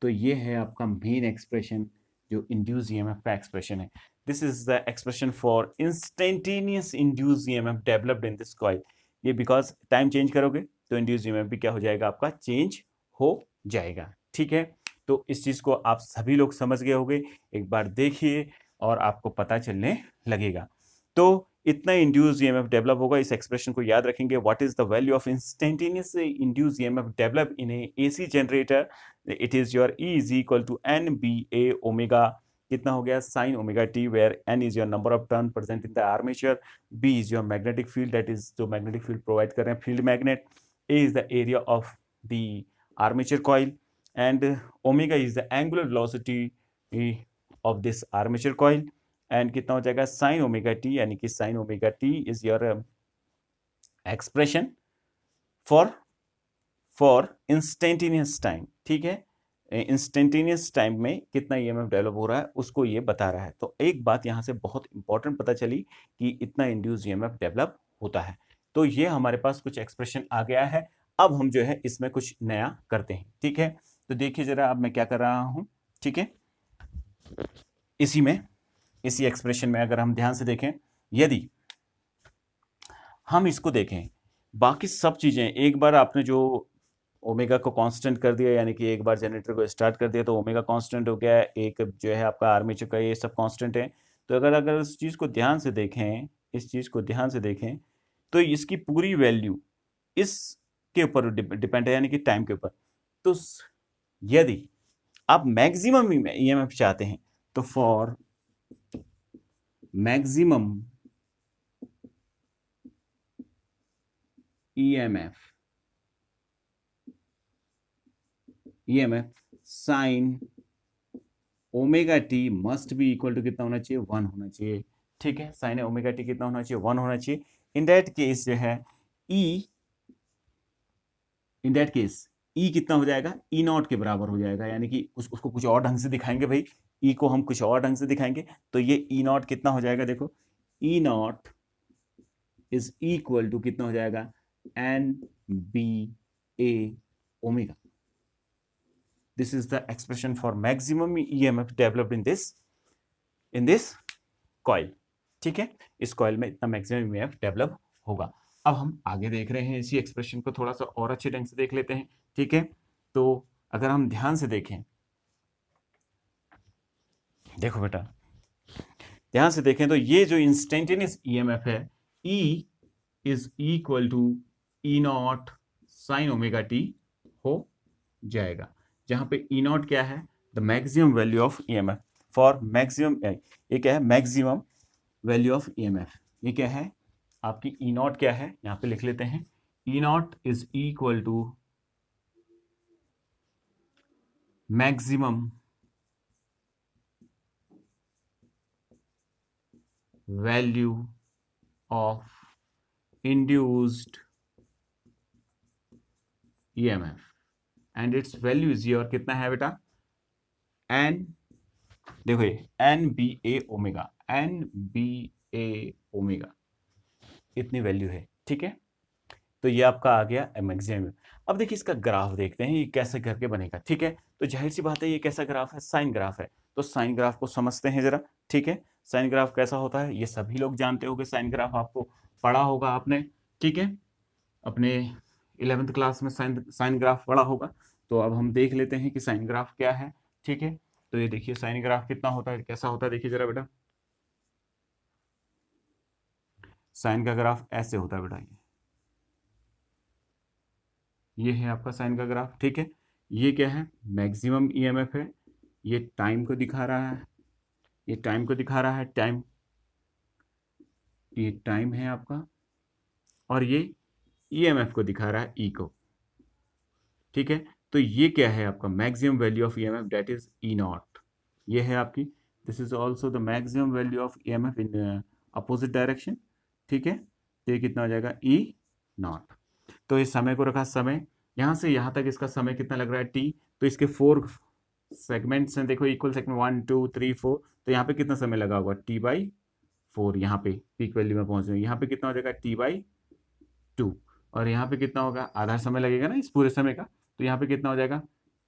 तो ये है आपका मेन एक्सप्रेशन जो इंड्यूस ईएमएफ का एक्सप्रेशन है। This is the expression for instantaneous induce EMF developed in this coil. ये बिकॉज टाइम चेंज करोगे तो इंड्यूस ईएमएफ भी क्या हो जाएगा आपका, चेंज हो जाएगा। ठीक है, तो इस चीज को आप सभी लोग समझ गए होंगे, एक बार देखिए और आपको पता चलने लगेगा। तो इतना इंड्यूस ईएमएफ डेवलप होगा, इस एक्सप्रेशन को याद रखेंगे। What is the value of instantaneous induce EMF develop in a AC generator, it is your E is equal to N B A omega, कितना हो गया, sine omega T, where N is your number of turn present in the armature, B is your magnetic field, that is जो मैग्नेटिक फील्ड प्रोवाइड कर रहे हैं field magnet, A is the area of the armature coil, and omega is the angular velocity of this armature coil, and कितना हो जाएगा, साइन ओमेगा टी, यानी कि sign omega T is your expression for instantaneous time. ठीक है, इंस्टेंटेनियस टाइम में कितना ईएमएफ डेवलप हो रहा है उसको ये बता रहा है। तो एक बात यहाँ से बहुत इंपॉर्टेंट पता चली कि इतना इंड्यूस ईएमएफ डेवलप होता है। तो ये हमारे पास कुछ एक्सप्रेशन आ गया है। अब हम जो है इसमें कुछ नया करते हैं। ठीक है, तो देखिए जरा अब मैं क्या कर रहा हूं। ठीक है, इसी एक्सप्रेशन में अगर हम ध्यान से देखें, यदि हम इसको देखें, बाकी सब चीजें एक बार आपने जो ओमेगा को कांस्टेंट कर दिया, यानी कि एक बार जनरेटर को स्टार्ट कर दिया तो ओमेगा कांस्टेंट हो गया, एक जो है आपका आर्मेचर का, ये सब कांस्टेंट है। तो अगर इस चीज को ध्यान से देखें, तो इसकी पूरी वैल्यू इसके ऊपर डिपेंड है, यानी कि टाइम के ऊपर। तो यदि आप मैक्सिमम ईएमएफ चाहते हैं तो for maximum EMF sine omega T must be equal to कितना होना चाहिए, 1 होना चाहिए। ठीक है, साइन ओमेगा टी कितना होना चाहिए, 1 होना चाहिए। इन दैट केस जो है ई कितना हो जाएगा, ई नॉट के बराबर हो जाएगा, यानी कि उसको कुछ और ढंग से दिखाएंगे भाई, ई को हम कुछ और ढंग से दिखाएंगे। तो ये ई नॉट कितना हो जाएगा, देखो E not is equal to कितना हो जाएगा, N B A omega. This is the expression for maximum EMF developed in this coil. ठीक है, इस कॉइल में इतना मैक्सिमम EMF डेवलप होगा। अब हम आगे देख रहे हैं, इसी एक्सप्रेशन को थोड़ा सा और अच्छे ढंग से देख लेते हैं। ठीक है, तो अगर हम ध्यान से देखें, देखो बेटा ध्यान से देखें, तो ये जो इंस्टेंटेनियस EMF है, E is equal to E not sine omega T हो जाएगा, जहां पे ई नॉट क्या है, the maximum value of EMF for maximum, ये क्या है, मैक्सिमम वैल्यू ऑफ ईएमएफ। ये क्या है आपकी, ई नॉट क्या है, यहां पे लिख लेते हैं, E not is equal to maximum value of induced EMF, and it's value is your कितना है बेटा, एन, देखो ये N B A omega, N B A omega, इतनी वैल्यू है। ठीक है, तो ये आपका आ गया मैक्सिमम। अब देखिए इसका ग्राफ देखते हैं, ये कैसे करके बनेगा। ठीक है, तो जाहिर सी बात है ये कैसा ग्राफ है, साइन ग्राफ है। तो साइन ग्राफ को समझते हैं जरा। ठीक है, साइन ग्राफ कैसा होता है ये सभी लोग जानते होंगे, साइन ग्राफ आपको पढ़ा होगा आपने। ठीक है, अपने 11th क्लास में साइन ग्राफ पढ़ा होगा। तो अब हम देख लेते हैं कि साइन ग्राफ क्या है। ठीक है, तो ये देखिए साइन ग्राफ कितना होता है, कैसा होता है, देखिए जरा बेटा, साइन का ग्राफ ऐसे होता है बेटा, ये है आपका साइन का ग्राफ। ठीक है, ये क्या है, मैक्सिमम ईएमएफ है, ये टाइम को दिखा रहा है, ये टाइम को दिखा रहा है, टाइम, ये टाइम है आपका, और ये ईएमएफ को दिखा रहा है, ई को, ठीक है। तो ये क्या है आपका maximum value of EMF, that is E not. ये है आपकी, this is also the maximum value of EMF in opposite direction, ठीक है। तो ये कितना हो जाएगा, ई नॉट। तो इस समय को रखा, समय यहाँ से यहाँ तक इसका समय कितना लग रहा है, टी। तो इसके 4 सेगमेंट्स हैं, देखो इक्वल सेगमेंट 1 2 3 4। तो यहाँ पे कितना समय लगा होगा, t/4। यहाँ पे पीक वैल्यू में पहुंच रहे, यहाँ पे कितना हो जाएगा, t/2। और यहाँ पे कितना होगा, आधा समय लगेगा ना इस पूरे समय का। तो यहाँ पे कितना हो जाएगा,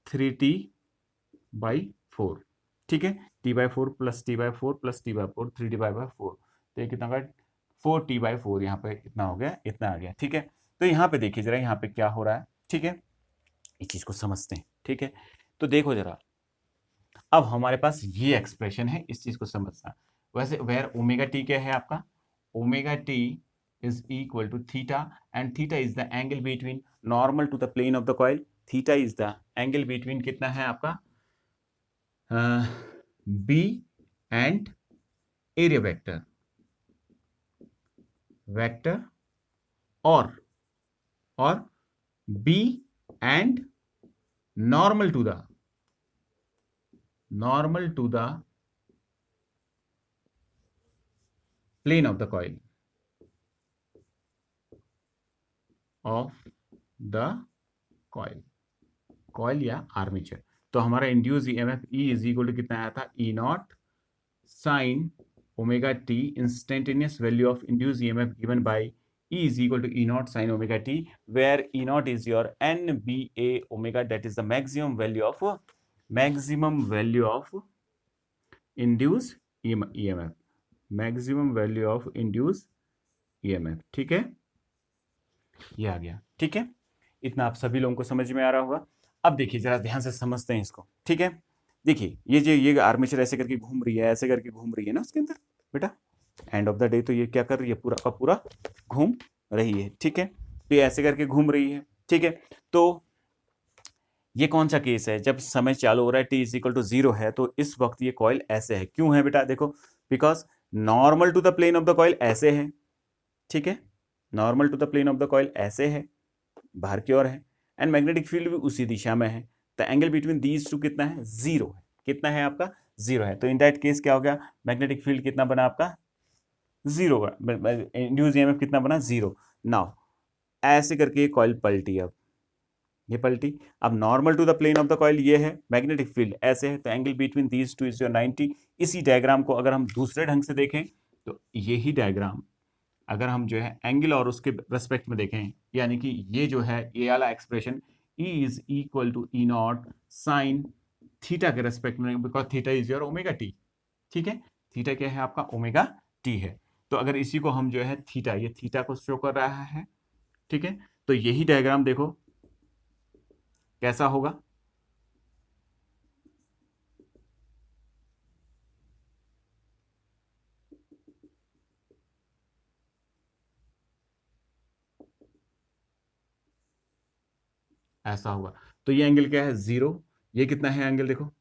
3t/4, ठीक है। t/4 plus t/4 plus t/4, 3t/4। तो ये कितना होगा, 4t/4। यहाँ पे कितना हो गया, इतना आ गया, ठीक है। तो यहाँ पे देखिए जरा, यहाँ पे क्या हो रहा है, ठीक है। इस चीज को समझते हैं, ठीक है। तो देखो जरा, अब हमारे पास ये एक्सप्रेशन है, इस चीज को समझना। वैसे वेयर ओमेगा टी क्या है आपका, omega T is equal to theta, and theta is the angle between normal to the plane of the coil. Theta is the angle between कितना है आपका, बी एंड एरिया वेक्टर, और B and normal to the plane of the coil या आर्मेचर। तो हमारा induce EMF E is equal to कितना आया था, E not sine omega T, instantaneous value of induce EMF given bye E is equal to E naught sin omega t, where E naught is your NBA omega, that is the maximum value of induced EMF, maximum value of induced EMF, ठीक है। ये आ गया, ठीक है। इतना आप सभी लोगों को समझ में आ रहा होगा। अब देखिए जरा ध्यान से समझते हैं इसको, ठीक है। देखिए ये आर्मेचर ऐसे करके घूम रही है, ऐसे करके घूम रही है ना उसके अंदर बेटा, एंड ऑफ द डे तो ये क्या कर रही है, पूरा का पूरा घूम रही है, ठीक है। तो ये ऐसे करके घूम रही है, ठीक है। तो ये कौन सा केस है, जब समय चालू हो रहा है, t इज इक्वल टू 0 है, तो इस वक्त ये कॉइल ऐसे है। क्यों है बेटा, देखो because normal to the plane of the coil ऐसे है, ठीक है। Normal to the plane of the coil ऐसे है, बाहर की ओर है, एंड मैग्नेटिक फील्ड भी उसी दिशा में है। तो एंगल बिटवीन दीज टू कितना है, 0 है। कितना है आपका, 0 है। तो इन दैट केस क्या हो गया, मैग्नेटिक फील्ड कितना बना आपका, 0 बना, इंड्यूस ईएमएफ कितना बना, 0। नाउ ऐसे करके कॉइल पलटी, अब ये पलटी। अब normal to the plane of the coil ये है, मैग्नेटिक फील्ड ऐसे है, तो angle between these two is your 90। इसी डायग्राम को अगर हम दूसरे ढंग से देखें, तो यही डायग्राम अगर हम जो है एंगल और उसके रेस्पेक्ट में देखें, यानी कि ये जो है ये वाला expression E is equal to E naught sine theta के रेस्पेक्ट में, because theta is your omega T, ठीक है। थीटा क्या है आपका, ओमेगा टी है। तो अगर इसी को हम जो है थीटा, ये थीटा को शो कर रहा है, ठीक है। तो यही डायग्राम देखो कैसा होगा, ऐसा होगा। तो ये एंगल क्या है, 0। ये कितना है एंगल, देखो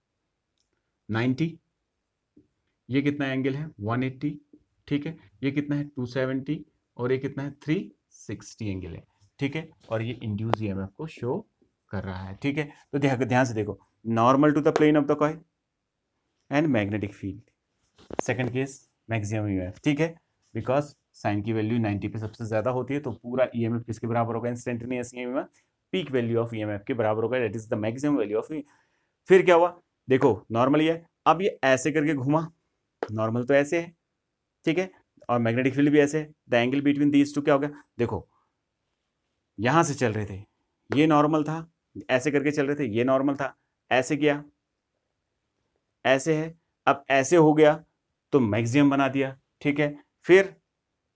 90। ये कितना एंगल है, 180, ठीक है। ये कितना है, 270, और ये कितना है, 360 एंगल है, ठीक है। और ये इंड्यूस ईएमएफ को शो कर रहा है, ठीक है। तो ध्यान से देखो, normal to the plane of the coil and magnetic field. Second case maximum EMF, ठीक है, बिकॉज साइन की वैल्यू 90 पे सबसे ज्यादा होती है, तो पूरा ईएमएफ किसके बराबर होगा, instantaneous EMF peak value of EMF के बराबर होगा, that is the maximum value of. फिर क्या हुआ, देखो नॉर्मल ये, अब ये ऐसे करके घुमा, नॉर्मल तो ऐसे है, ठीक है, और मैग्नेटिक फील्ड भी ऐसे है। The angle between these to क्या हो गया, देखो यहां से चल रहे थे, ये नॉर्मल था, ऐसे करके चल रहे थे, ये नॉर्मल था, ऐसे किया, ऐसे है, अब ऐसे हो गया तो मैक्सिमम बना दिया, ठीक है।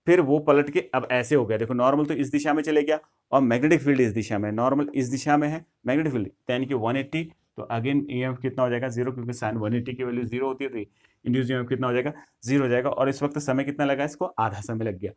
फिर वो पलट के अब ऐसे हो गया, देखो नॉर्मल तो इस दिशा में चले गया और मैग्नेटिक फील्ड इस दिशा में, नॉर्मल इस दिशा में है, मैग्नेटिक फील्ड यानी कि 180। तो अगेन ईएमएफ कितना हो जाएगा, 0, क्योंकि साइन 180 की वैल्यू 0 होती है, तो इंड्यूस ईएमएफ कितना हो जाएगा, 0 हो जाएगा। और इस वक्त समय कितना लगा, इसको आधा समय लग गया।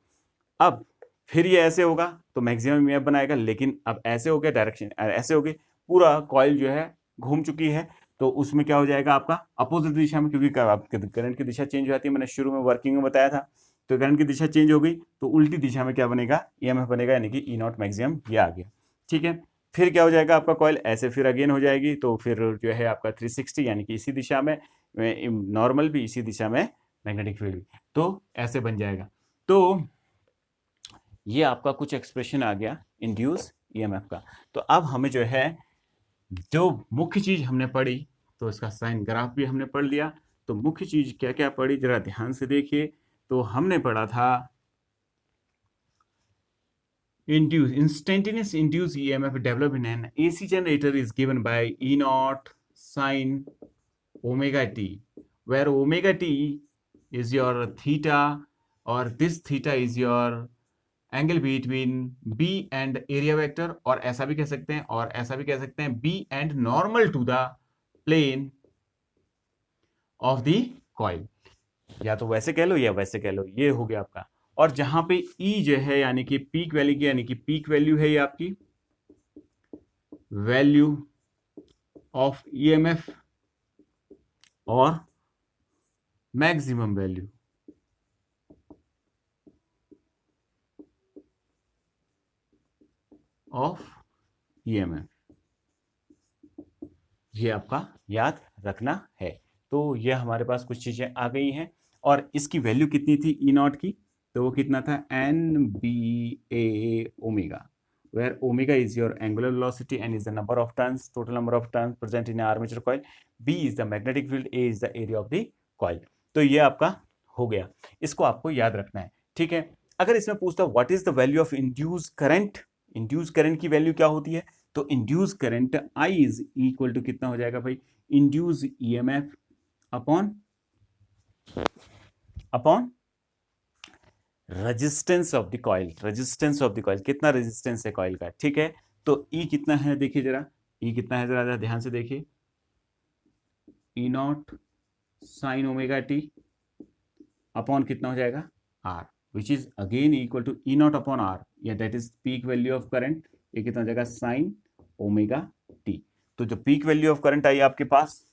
अब फिर ये ऐसे होगा तो मैक्सिमम ईएमएफ बनाएगा, लेकिन अब ऐसे हो गया, डायरेक्शन ऐसे हो गई, पूरा कॉइल जो है घूम चुकी है, तो उसमें क्या हो जाएगा आपका अपोजिट दिशा में, क्योंकि करंट की दिशा चेंज हो जाती है, मैंने शुरू में वर्किंग में बताया था। तो करंट की दिशा चेंज हो गई, तो उल्टी दिशा में क्या बनेगा, ईएमएफ बनेगा, यानी कि ई नॉट मैक्सिमम ये आ गया। ठीक है, फिर क्या हो जाएगा आपका कॉइल ऐसे फिर अगेन हो जाएगी, तो फिर जो है आपका 360 यानी कि इसी दिशा में नॉर्मल भी, इसी दिशा में मैग्नेटिक फील्ड भी, तो ऐसे बन जाएगा। तो ये आपका कुछ एक्सप्रेशन आ गया इंड्यूस ईएमएफ का। तो अब हमें जो है जो मुख्य चीज हमने पढ़ी, तो इसका साइन ग्राफ भी हमने पढ़ लिया। तो मुख्य चीज क्या क्या पढ़ी जरा ध्यान से देखिए। तो हमने पढ़ा था induce instantaneous induced EMF developed in an AC generator is given by E naught sine omega t, where omega t is your theta, or this theta is your angle between B and area vector, और ऐसा भी कह सकते हैं, और ऐसा भी कह सकते हैं B and normal to the plane of the coil, या तो वैसे कह लो या वैसे कह लो, ये हो गया आपका। और जहां पे E जो है यानी कि पीक वैल्यू की, यानी कि पीक वैल्यू है ये आपकी वैल्यू ऑफ ईएमएफ और मैक्सिमम वैल्यू ऑफ ईएमएफ, ये आपका याद रखना है। तो ये हमारे पास कुछ चीजें आ गई हैं, और इसकी वैल्यू कितनी थी ई नॉट की, तो वो कितना था N B A omega, where omega is your angular velocity, n is the number of turns, total number of turns present in an armature coil, b is the magnetic field, a is the area of the coil। तो ये आपका हो गया, इसको आपको याद रखना है। ठीक है, अगर इसमें पूछता what is the value of induce current, induce current की वैल्यू क्या होती है, तो induce current I is equal to कितना हो जाएगा भाई, induce EMF upon resistance of the coil, resistance of the coil, कितना रेजिस्टेंस है कॉइल का। ठीक है, तो ई कितना है देखिए जरा, ई कितना है जरा ध्यान से देखिए, E not sine omega T upon कितना हो जाएगा R, which is again equal to E nought upon R, या that is peak value of current, ये कितना हो जाएगा साइन ओमेगा टी। तो जो peak value of current I आपके पास,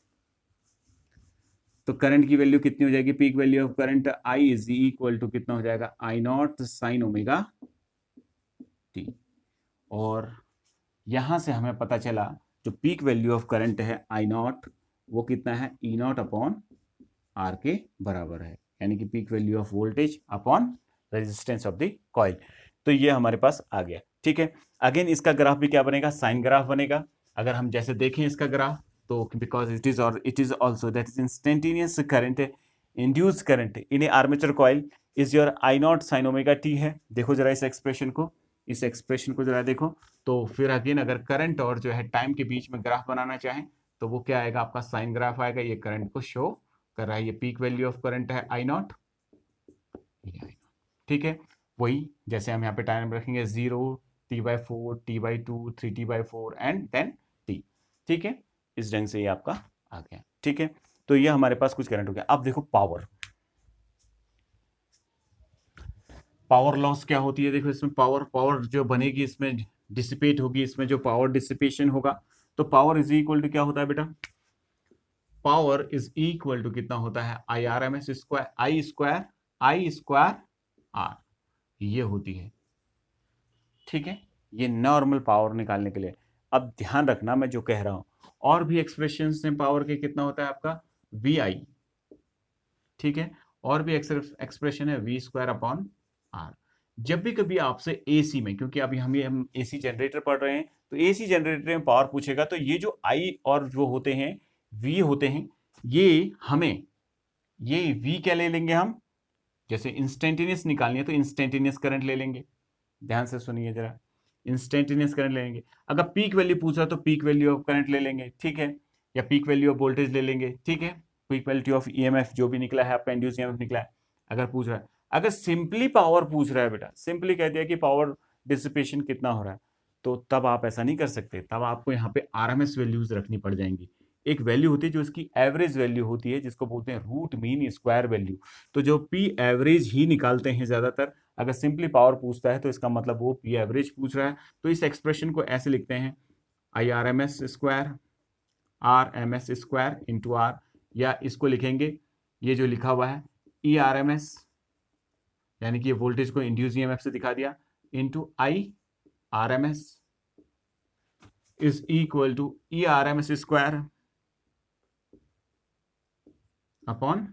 तो करंट की वैल्यू कितनी हो जाएगी, peak value of current I is equal to कितना हो जाएगा I nought sine omega T. और यहां से हमें पता चला जो पीक वैल्यू ऑफ करंट है आई नॉट, वो कितना है ई नॉट अपॉन आर के बराबर है, यानी कि peak value of voltage upon resistance of the coil. तो ये हमारे पास आ गया। ठीक है, अगेन इसका ग्राफ भी क्या बनेगा, साइन ग्राफ बनेगा। अगर हम जैसे देखें इसका ग्राफ, तो because it is also that is instantaneous current, induce current in A armature coil is your I nought sine omega T है। देखो जरा इस एक्सप्रेशन को, इस एक्सप्रेशन को जरा देखो। तो फिर अगेन अगर करंट और जो है टाइम के बीच में ग्राफ बनाना चाहें, तो वो क्या आएगा आपका साइन ग्राफ आएगा, ये करंट को शो कर रहा है, ये पीक वैल्यू ऑफ करंट है आई नॉट। ठीक है, वही जैसे हम यहाँ पे टाइम रखेंगे 0, t/4, t/2, 3t/4 and then t। ठीक है, इस ढंग से ये आपका आ गया। ठीक है, तो ये हमारे पास कुछ करंट हो गया। अब देखो पावर, पावर लॉस क्या होती है, देखो इसमें पावर जो बनेगी इसमें डिसिपेट होगी, इसमें जो पावर डिसिपेशन होगा, तो पावर इज इक्वल टू क्या होता है बेटा, पावर इज इक्वल टू कितना होता है IRMS square, I square R, ये होती है। ठीक है, ये नॉर्मल पावर निकालने के लिए। अब ध्यान रखना मैं जो कह रहा हूं, और भी एक्सप्रेशंस हैं पावर के, कितना होता है आपका VI। ठीक है, और भी एक्सप्रेशन है V स्क्वायर अपॉन आर। जब भी कभी आपसे एसी में, क्योंकि अभी हम एसी जनरेटर पढ़ रहे हैं, तो एसी जनरेटर में पावर पूछेगा, तो ये जो I और जो होते हैं V होते हैं, ये हमें ये V क्या ले लेंगे हम, जैसे इंस्टेंटेनियस निकालनी है तो इंस्टेंटेनियस करंट ले लेंगे। ध्यान से सुनिए जरा, इंस्टेंटेनियस करंट ले लेंगे। अगर पीक वैल्यू पूछ रहा तो पीक वैल्यू ऑफ करंट ले लेंगे। ठीक है, या पीक वैल्यू ऑफ वोल्टेज ले लेंगे। ठीक है, पीक वैल्यू ऑफ ईएमएफ जो भी निकला है आपका, इंड्यूस ईएमएफ निकला है, अगर पूछ रहा है। अगर सिंपली पावर पूछ रहा है बेटा, सिंपली कह दिया कि पावर डिसिपेशन कितना हो रहा है, तो तब आप ऐसा नहीं कर सकते, तब आपको यहाँ पे आरएमएस वैल्यूज रखनी पड़ जाएंगी। एक वैल्यू होती है जो इसकी एवरेज वैल्यू होती है, जिसको बोलते हैं रूट मीन स्क्वायर वैल्यू। तो जो पी एवरेज ही निकालते हैं ज्यादातर। अगर सिंपली पावर पूछता है तो इसका मतलब वो पी एवरेज पूछ रहा है। तो इस एक्सप्रेशन को ऐसे लिखते हैं IRMS square RMS square into R, या इसको लिखेंगे ये जो लिखा हुआ है ERMS यानी कि ये वोल्टेज को इंड्यूस ईएमएफ से दिखा दिया, into I R M S is equal to E R M S square upon,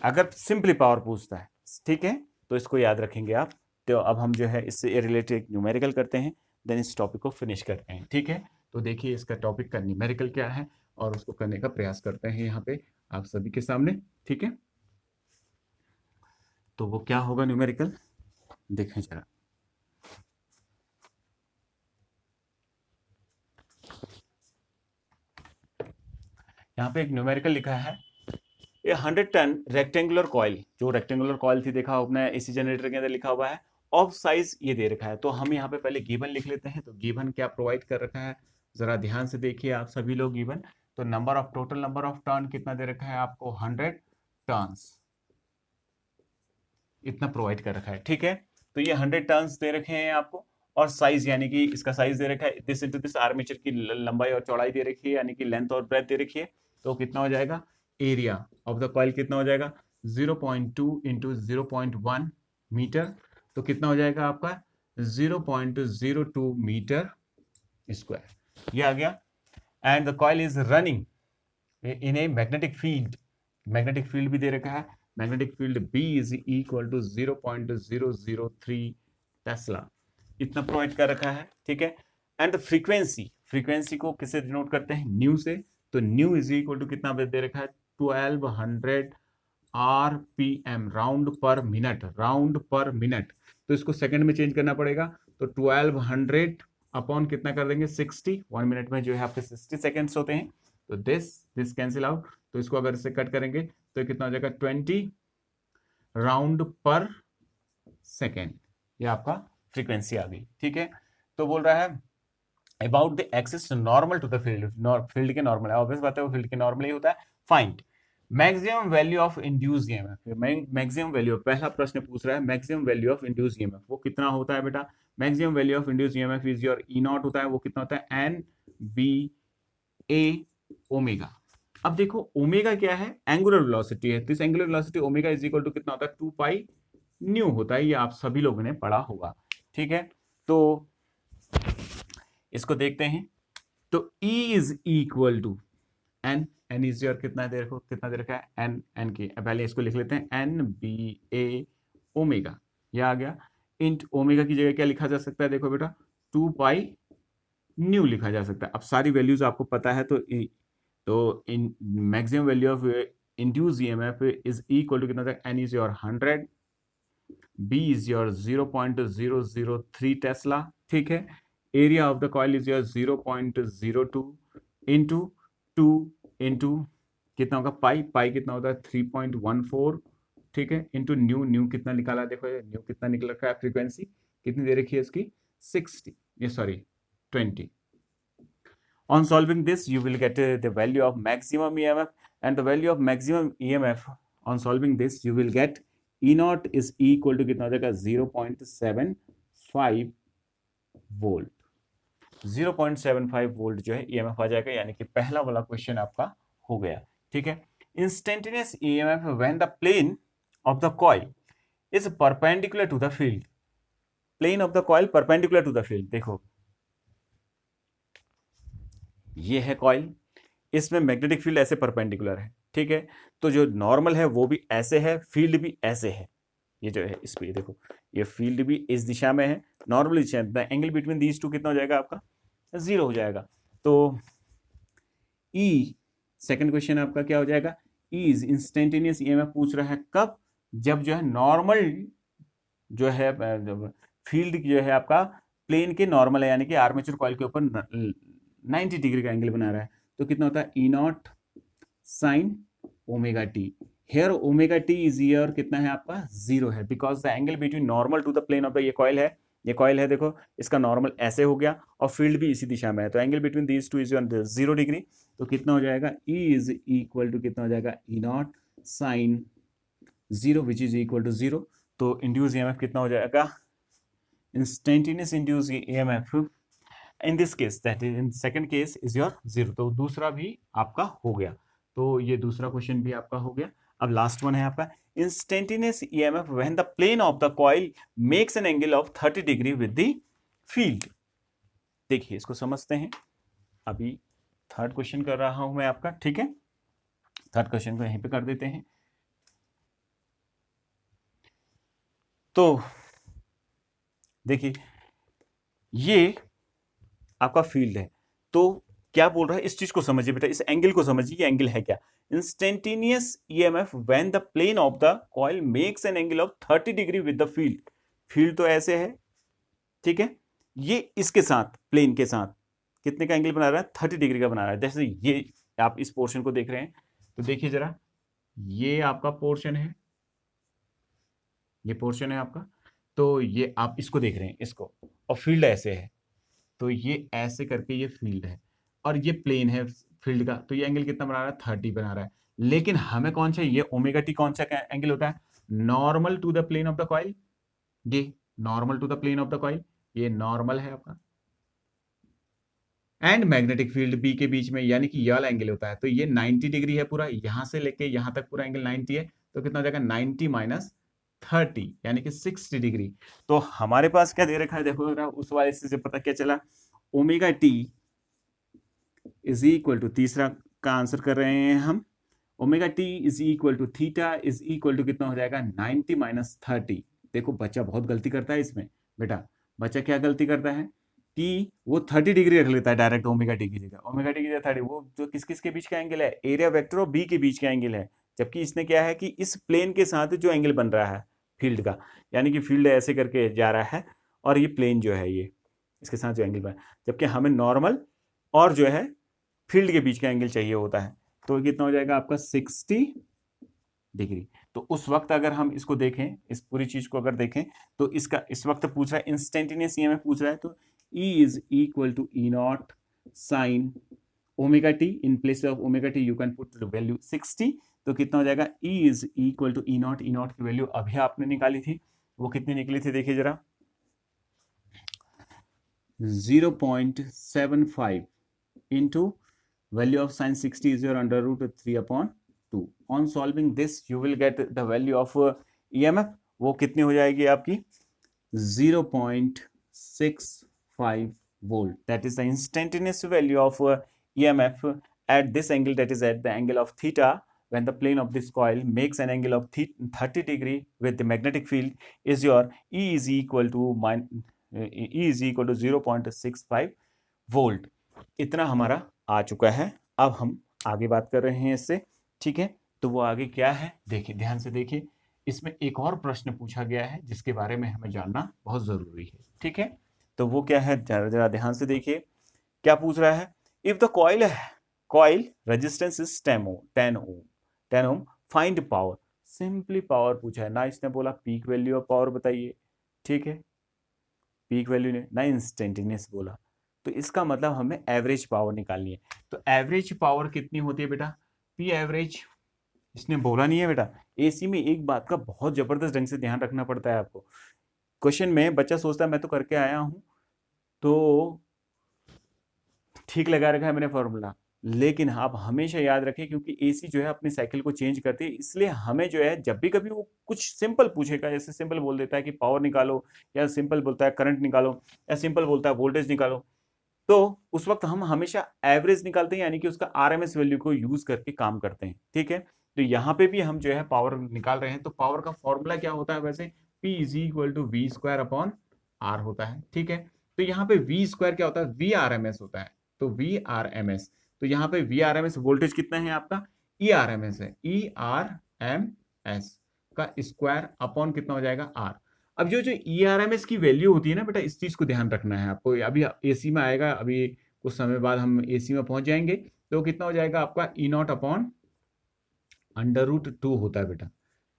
अगर सिंपली पावर पूछता है, ठीक है, तो इसको याद रखेंगे आप। तो अब हम जो है इससे रिलेटेड न्यूमेरिकल करते हैं, देन इस टॉपिक को फिनिश करते हैं, ठीक है। तो देखिए इसका टॉपिक का न्यूमेरिकल क्या है और उसको करने का प्रयास करते हैं यहाँ पे आप सभी के सामने, ठीक है। तो वो क्या होगा न्यूमेरिकल, देखें जरा। यहाँ पे एक न्यूमेरिकल लिखा है, ये 100 टन रेक्टेंगुलर कॉइल, जो रेक्टेंगुलर कॉइल थी देखा आपने एसी जनरेटर के अंदर लिखा हुआ है, ऑफ साइज ये दे रखा है। तो हम यहाँ पे पहले गिवन लिख लेते हैं। तो गिवन क्या प्रोवाइड कर रखा है, जरा ध्यान से देखिए आप सभी लोग गिवन। तो टोटल नंबर ऑफ टर्न कितना दे रखा है आपको, 100 टर्न्स, इतना प्रोवाइड कर रखा है, ठीक है। तो ये 100 टर्न्स दे रखे हैं आपको, और साइज यानी कि इसका साइज दे रखा है दिस इंटू दिस, आर्मेचर की लंबाई और चौड़ाई दे रखी है, यानी कि लेंथ और ब्रेथ दे रखी है। तो कितना हो जाएगा, एरिया ऑफ द कॉइल कितना हो जाएगा, 0.2 इंटू 0.1 मीटर। तो कितना हो जाएगा आपका 0.02 मीटर स्क्वायर, ये आ गया। And the coil is running in a magnetic field, magnetic field भी दे रखा है, magnetic field B is equal to 0.003 tesla, इतना प्रोवाइड कर रखा है, ठीक है। एंड द फ्रीक्वेंसी, फ्रीक्वेंसी को किससे डिनोट करते हैं, न्यू से। तो न्यू इज इक्वल टू कितना दे रखा है, 1200 RPM, राउंड पर मिनट, राउंड पर मिनट। तो इसको सेकंड में चेंज करना पड़ेगा। तो 1200 अपॉन कितना कर देंगे, 60, 1 मिनट में जो है आपके 60 सेकेंड्स होते हैं। तो दिस कैंसिल आउट, तो इसको अगर इसे कट करेंगे तो कितना हो जाएगा, 20 राउंड पर सेकेंड, ये आपका फ्रीक्वेंसी आ गई, ठीक है। तो बोल रहा है about the axis normal to the field, field के नॉर्मल है, ऑब्वियस बात है वो फील्ड के नॉर्मल ही होता है। Find maximum value of induce EMF, maximum value, पहला प्रश्न पूछ रहा है maximum value of induce EMF, वो कितना होता है बेटा, maximum value of induce EMF is your E naught होता है, वो कितना होता है, NBA ओमेगा। अब देखो ओमेगा क्या है, एंगुलर वेलोसिटी है, तो इस angular velocity omega is equal to कितना होता है, 2 पाई न्यू होता है, ये आप सभी लोगों ने पढ़ा होगा, ठीक है। तो इसको देखते हैं। तो E is equal to N, N is your कितना दे रखो, कितना दे रखा है, एन, एन की पहले इसको लिख लेते हैं, NBA ओमेगा, ये आ गया। इंट ओमेगा की जगह क्या लिखा जा सकता है, देखो बेटा 2 पाई न्यू लिखा जा सकता है। अब सारी वैल्यूज आपको पता है, तो इन maximum value of induce EMF is equal to कितना था, N is your 100, B is your 0.003 tesla, ठीक है। Area of the coil is your 0.02 into 2 into कितना होगा, पाई, पाई कितना होता है 3.14, ठीक है, इंटू न्यू, न्यू कितना निकाला, देखो न्यू कितना निकल रखा है, फ्रीक्वेंसी कितनी दे रखी है इसकी, 60, ये sorry 20। On solving this, you will get the value of maximum EMF, and the value of maximum EMF on solving this, you will get E naught is equal to कितना हो जाएगा, 0.75 वोल्ट, 0.75 वोल्ट जो है EMF आ जाएगा, यानी कि पहला वाला क्वेश्चन आपका हो गया, ठीक है। Instantaneous EMF when the plane of the coil is perpendicular to the field, plane of the coil perpendicular to the field, देखो ये है कॉइल, इसमें मैग्नेटिक फील्ड ऐसे परपेंडिकुलर है, ठीक है। तो जो नॉर्मल है वो भी ऐसे है, फील्ड भी ऐसे है, ये जो है इस पे देखो, ये फील्ड भी इस दिशा में है, normal Disha, the angle between these to कितना हो जाएगा आपका, 0 हो जाएगा। तो ई, सेकंड क्वेश्चन आपका क्या हो जाएगा, ई इज इंस्टेंटेनियस ईएमएफ पूछ रहा है कब, जब जो है नॉर्मल जो है फील्ड जो है आपका प्लेन के नॉर्मल है, यानी कि आर्मेचर कॉइल के ऊपर 90 डिग्री का एंगल बना रहा है। तो कितना होता है, E not sine omega T, here omega T is here कितना है आपका, 0 है, because the angle between normal to the plane of the, ये कॉइल है, ये कॉइल है, देखो इसका नॉर्मल ऐसे हो गया और फील्ड भी इसी दिशा में है, तो angle between these two is 0 degree. तो कितना हो जाएगा, ई इज इक्वल टू कितना हो जाएगा, E not sine 0 which is equal to 0। तो इंड्यूस ईएमएफ कितना हो जाएगा, instantaneous induce EMF in this case, that is in second case is your 0। तो दूसरा भी आपका हो गया, तो ये दूसरा क्वेश्चन भी आपका हो गया। अब लास्ट वन है आपका instantaneous EMF when the plane of the coil makes an angle of 30 degree with the field. देखिए इसको समझते हैं। अभी थर्ड क्वेश्चन कर रहा हूं मैं आपका, ठीक है। थर्ड क्वेश्चन को यहीं पे कर देते हैं। तो देखिए ये आपका फील्ड है, तो क्या बोल रहा है, इस चीज को समझिए बेटा, इस एंगल को समझिए, ये एंगल है क्या। Instantaneous EMF when the plane of the coil makes an angle of 30 degree with the field. Field तो ऐसे है, ठीक है, ये इसके साथ प्लेन के साथ कितने का एंगल बना रहा है, 30 डिग्री का बना रहा है। जैसे ये आप इस पोर्शन को देख रहे हैं, तो देखिए जरा, ये आपका पोर्शन है, ये पोर्शन है आपका, तो ये आप इसको देख रहे हैं इसको, और फील्ड ऐसे है, तो ये ऐसे करके ये फील्ड है और ये प्लेन है फील्ड का, तो ये एंगल कितना बना रहा है, 30 बना रहा है। लेकिन हमें कौन सा, ये ओमेगा टी कौन सा एंगल होता है, normal to the plane of the coil, ये normal to the plane of the coil, ये नॉर्मल है आपका, एंड मैग्नेटिक फील्ड बी के बीच में, यानी कि ये वाला एंगल होता है, तो ये 90 डिग्री है पूरा, यहां से लेके यहां तक पूरा एंगल 90 है, तो कितना हो जाएगा 90 माइनस 30 यानी कि 60 डिग्री। तो हमारे पास क्या दे रखा है, देखो जरा, उस वाले से पता क्या चला, omega T is equal to, तीसरा का आंसर कर रहे हैं हम, omega T is equal to theta is equal to कितना हो जाएगा 90 माइनस 30। देखो बच्चा बहुत गलती करता है इसमें बेटा, बच्चा क्या गलती करता है कि वो 30 डिग्री रख लेता है डायरेक्ट ओमेगा टी की जगह, ओमेगा टी की जगह 30, वो जो किस किस के बीच का एंगल है, एरिया वेक्टर और बी के बीच का एंगल है। जबकि इसने क्या है कि इस प्लेन के साथ जो एंगल बन रहा है फील्ड का, यानी कि फील्ड ऐसे करके जा रहा है और ये प्लेन जो है ये इसके साथ जो एंगल बना, जबकि हमें नॉर्मल और जो है फील्ड के बीच का एंगल चाहिए होता है, तो कितना हो जाएगा आपका 60 डिग्री। तो उस वक्त अगर हम इसको देखें, इस पूरी चीज को अगर देखें, तो इसका इस वक्त पूछ रहा है इंस्टेंटेनियस ईएमएफ पूछ रहा है, तो E is equal to E not sine omega T, in place of omega T you can put the value 60, तो कितना हो जाएगा E is equal to E naught की वैल्यू अभी आपने निकाली थी, वो कितनी निकली थी देखिए जरा, 0.75 into value of sin 60 is your under root 3/2. On solving this you will get the value of EMF, वो कितनी हो जाएगी आपकी 0.65 volt, that is the instantaneous value of EMF at this angle, that is at the angle of theta, when the plane of this coil makes an angle of 30 degree with the magnetic field, is your E is equal to 0.65 volt. इतना हमारा आ चुका है। अब हम आगे बात कर रहे हैं इससे, ठीक है। तो वो आगे क्या है, देखिए ध्यान से देखिए, इसमें एक और प्रश्न पूछा गया है जिसके बारे में हमें जानना बहुत जरूरी है, ठीक है। तो वो क्या है, जरा जरा ध्यान से देखिए, क्या पूछ रहा है, if the coil resistance is 10 ohm find power. Simply power पूछा है ना, इसने बोला पीक वैल्यू ऑफ पावर बताइए, ठीक है, पीक वैल्यू ने ना इंस्टेंटेनियस बोला, तो इसका मतलब हमें एवरेज पावर निकालनी है। तो एवरेज पावर कितनी होती है बेटा, पी एवरेज, इसने बोला नहीं है बेटा। एसी में एक बात का बहुत जबरदस्त ढंग से ध्यान रखना पड़ता है आपको। क्वेश्चन में बच्चा सोचता है मैं तो करके आया हूं तो ठीक लगा रखा है मैंने फॉर्मूला, लेकिन आप हमेशा याद रखें, क्योंकि एसी जो है अपनी साइकिल को चेंज करती है, इसलिए हमें जो है जब भी कभी वो कुछ सिंपल पूछेगा, जैसे सिंपल बोल देता है कि पावर निकालो, या सिंपल बोलता है करंट निकालो, या सिंपल बोलता है वोल्टेज निकालो, तो उस वक्त हम हमेशा एवरेज निकालते हैं, यानी कि उसका आरएमएस वैल्यू को यूज करके काम करते हैं, ठीक है। तो यहाँ पे भी हम जो है पावर निकाल रहे हैं, तो पावर का फॉर्मूला क्या होता है वैसे, P is equal to V square upon R होता है, ठीक है। तो यहाँ पे वी स्क्वायर क्या होता है, वी आर एम एस होता है, तो वी आर एम एस, तो यहाँ पे V R M S voltage कितना है आपका, ई आर एम एस है, ई आर एम एस का स्क्वायर अपॉन कितना हो जाएगा आर। अब जो ERMS की वैल्यू होती है ना बेटा, इस चीज को ध्यान रखना है आपको। अभी एसी में आएगा, अभी कुछ समय बाद हम एसी में पहुंच जाएंगे, तो कितना हो जाएगा आपका ई नॉट अपॉन अंडर रूट 2 होता है बेटा,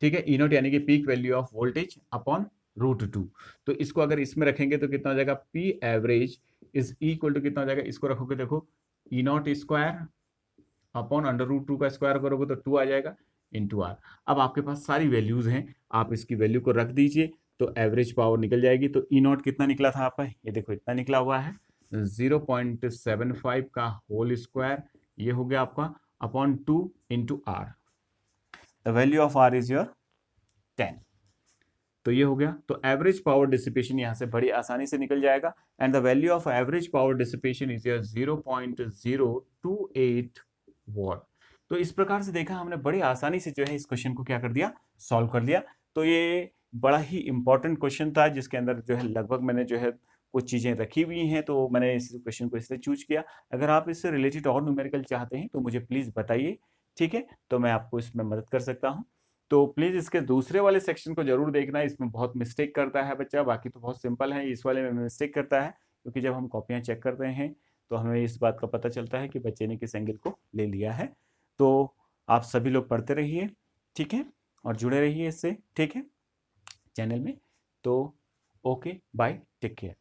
ठीक है। ई नॉट यानी कि peak value of voltage upon root 2। तो इसको अगर इसमें रखेंगे तो कितना हो जाएगा, P average is equal to कितना हो जाएगा, इसको रखोगे देखो, E nought square upon under root 2 का स्क्वायर करोगे तो 2 आ जाएगा इंटू आर। अब आपके पास सारी वैल्यूज हैं, आप इसकी वैल्यू को रख दीजिए तो एवरेज पावर निकल जाएगी। तो ई नॉट कितना निकला था आपका, ये देखो इतना निकला हुआ है, 0.75 का होल स्क्वायर, ये हो गया आपका upon 2 into R. The value of R is your 10। तो ये हो गया। तो एवरेज पावर डिसिपेशन यहां से बड़ी आसानी से निकल जाएगा, and the value of average power dissipation is your 0.028 what. तो इस प्रकार से देखा हमने बड़ी आसानी से जो है इस क्वेश्चन को क्या कर दिया, सॉल्व कर दिया। तो ये बड़ा ही इंपॉर्टेंट क्वेश्चन था, जिसके अंदर जो है लगभग मैंने जो है कुछ चीजें रखी हुई हैं, तो मैंने इस क्वेश्चन को इसलिए चूज किया। अगर आप इससे रिलेटेड और न्यूमेरिकल चाहते हैं तो मुझे प्लीज बताइए, ठीक है, तो मैं आपको इसमें मदद कर सकता हूँ। तो प्लीज इसके दूसरे वाले सेक्शन को जरूर देखना, इसमें बहुत मिस्टेक करता है बच्चा, बाकी तो बहुत सिंपल है, इस वाले में मिस्टेक करता है, क्योंकि जब हम कॉपियां चेक करते हैं तो हमें इस बात का पता चलता है कि बच्चे ने किस एंगल को ले लिया है। तो आप सभी लोग पढ़ते रहिए, ठीक है, और जुड़े रहिए इससे, ठीक है, चैनल में। तो ओके, बाय, टेक केयर।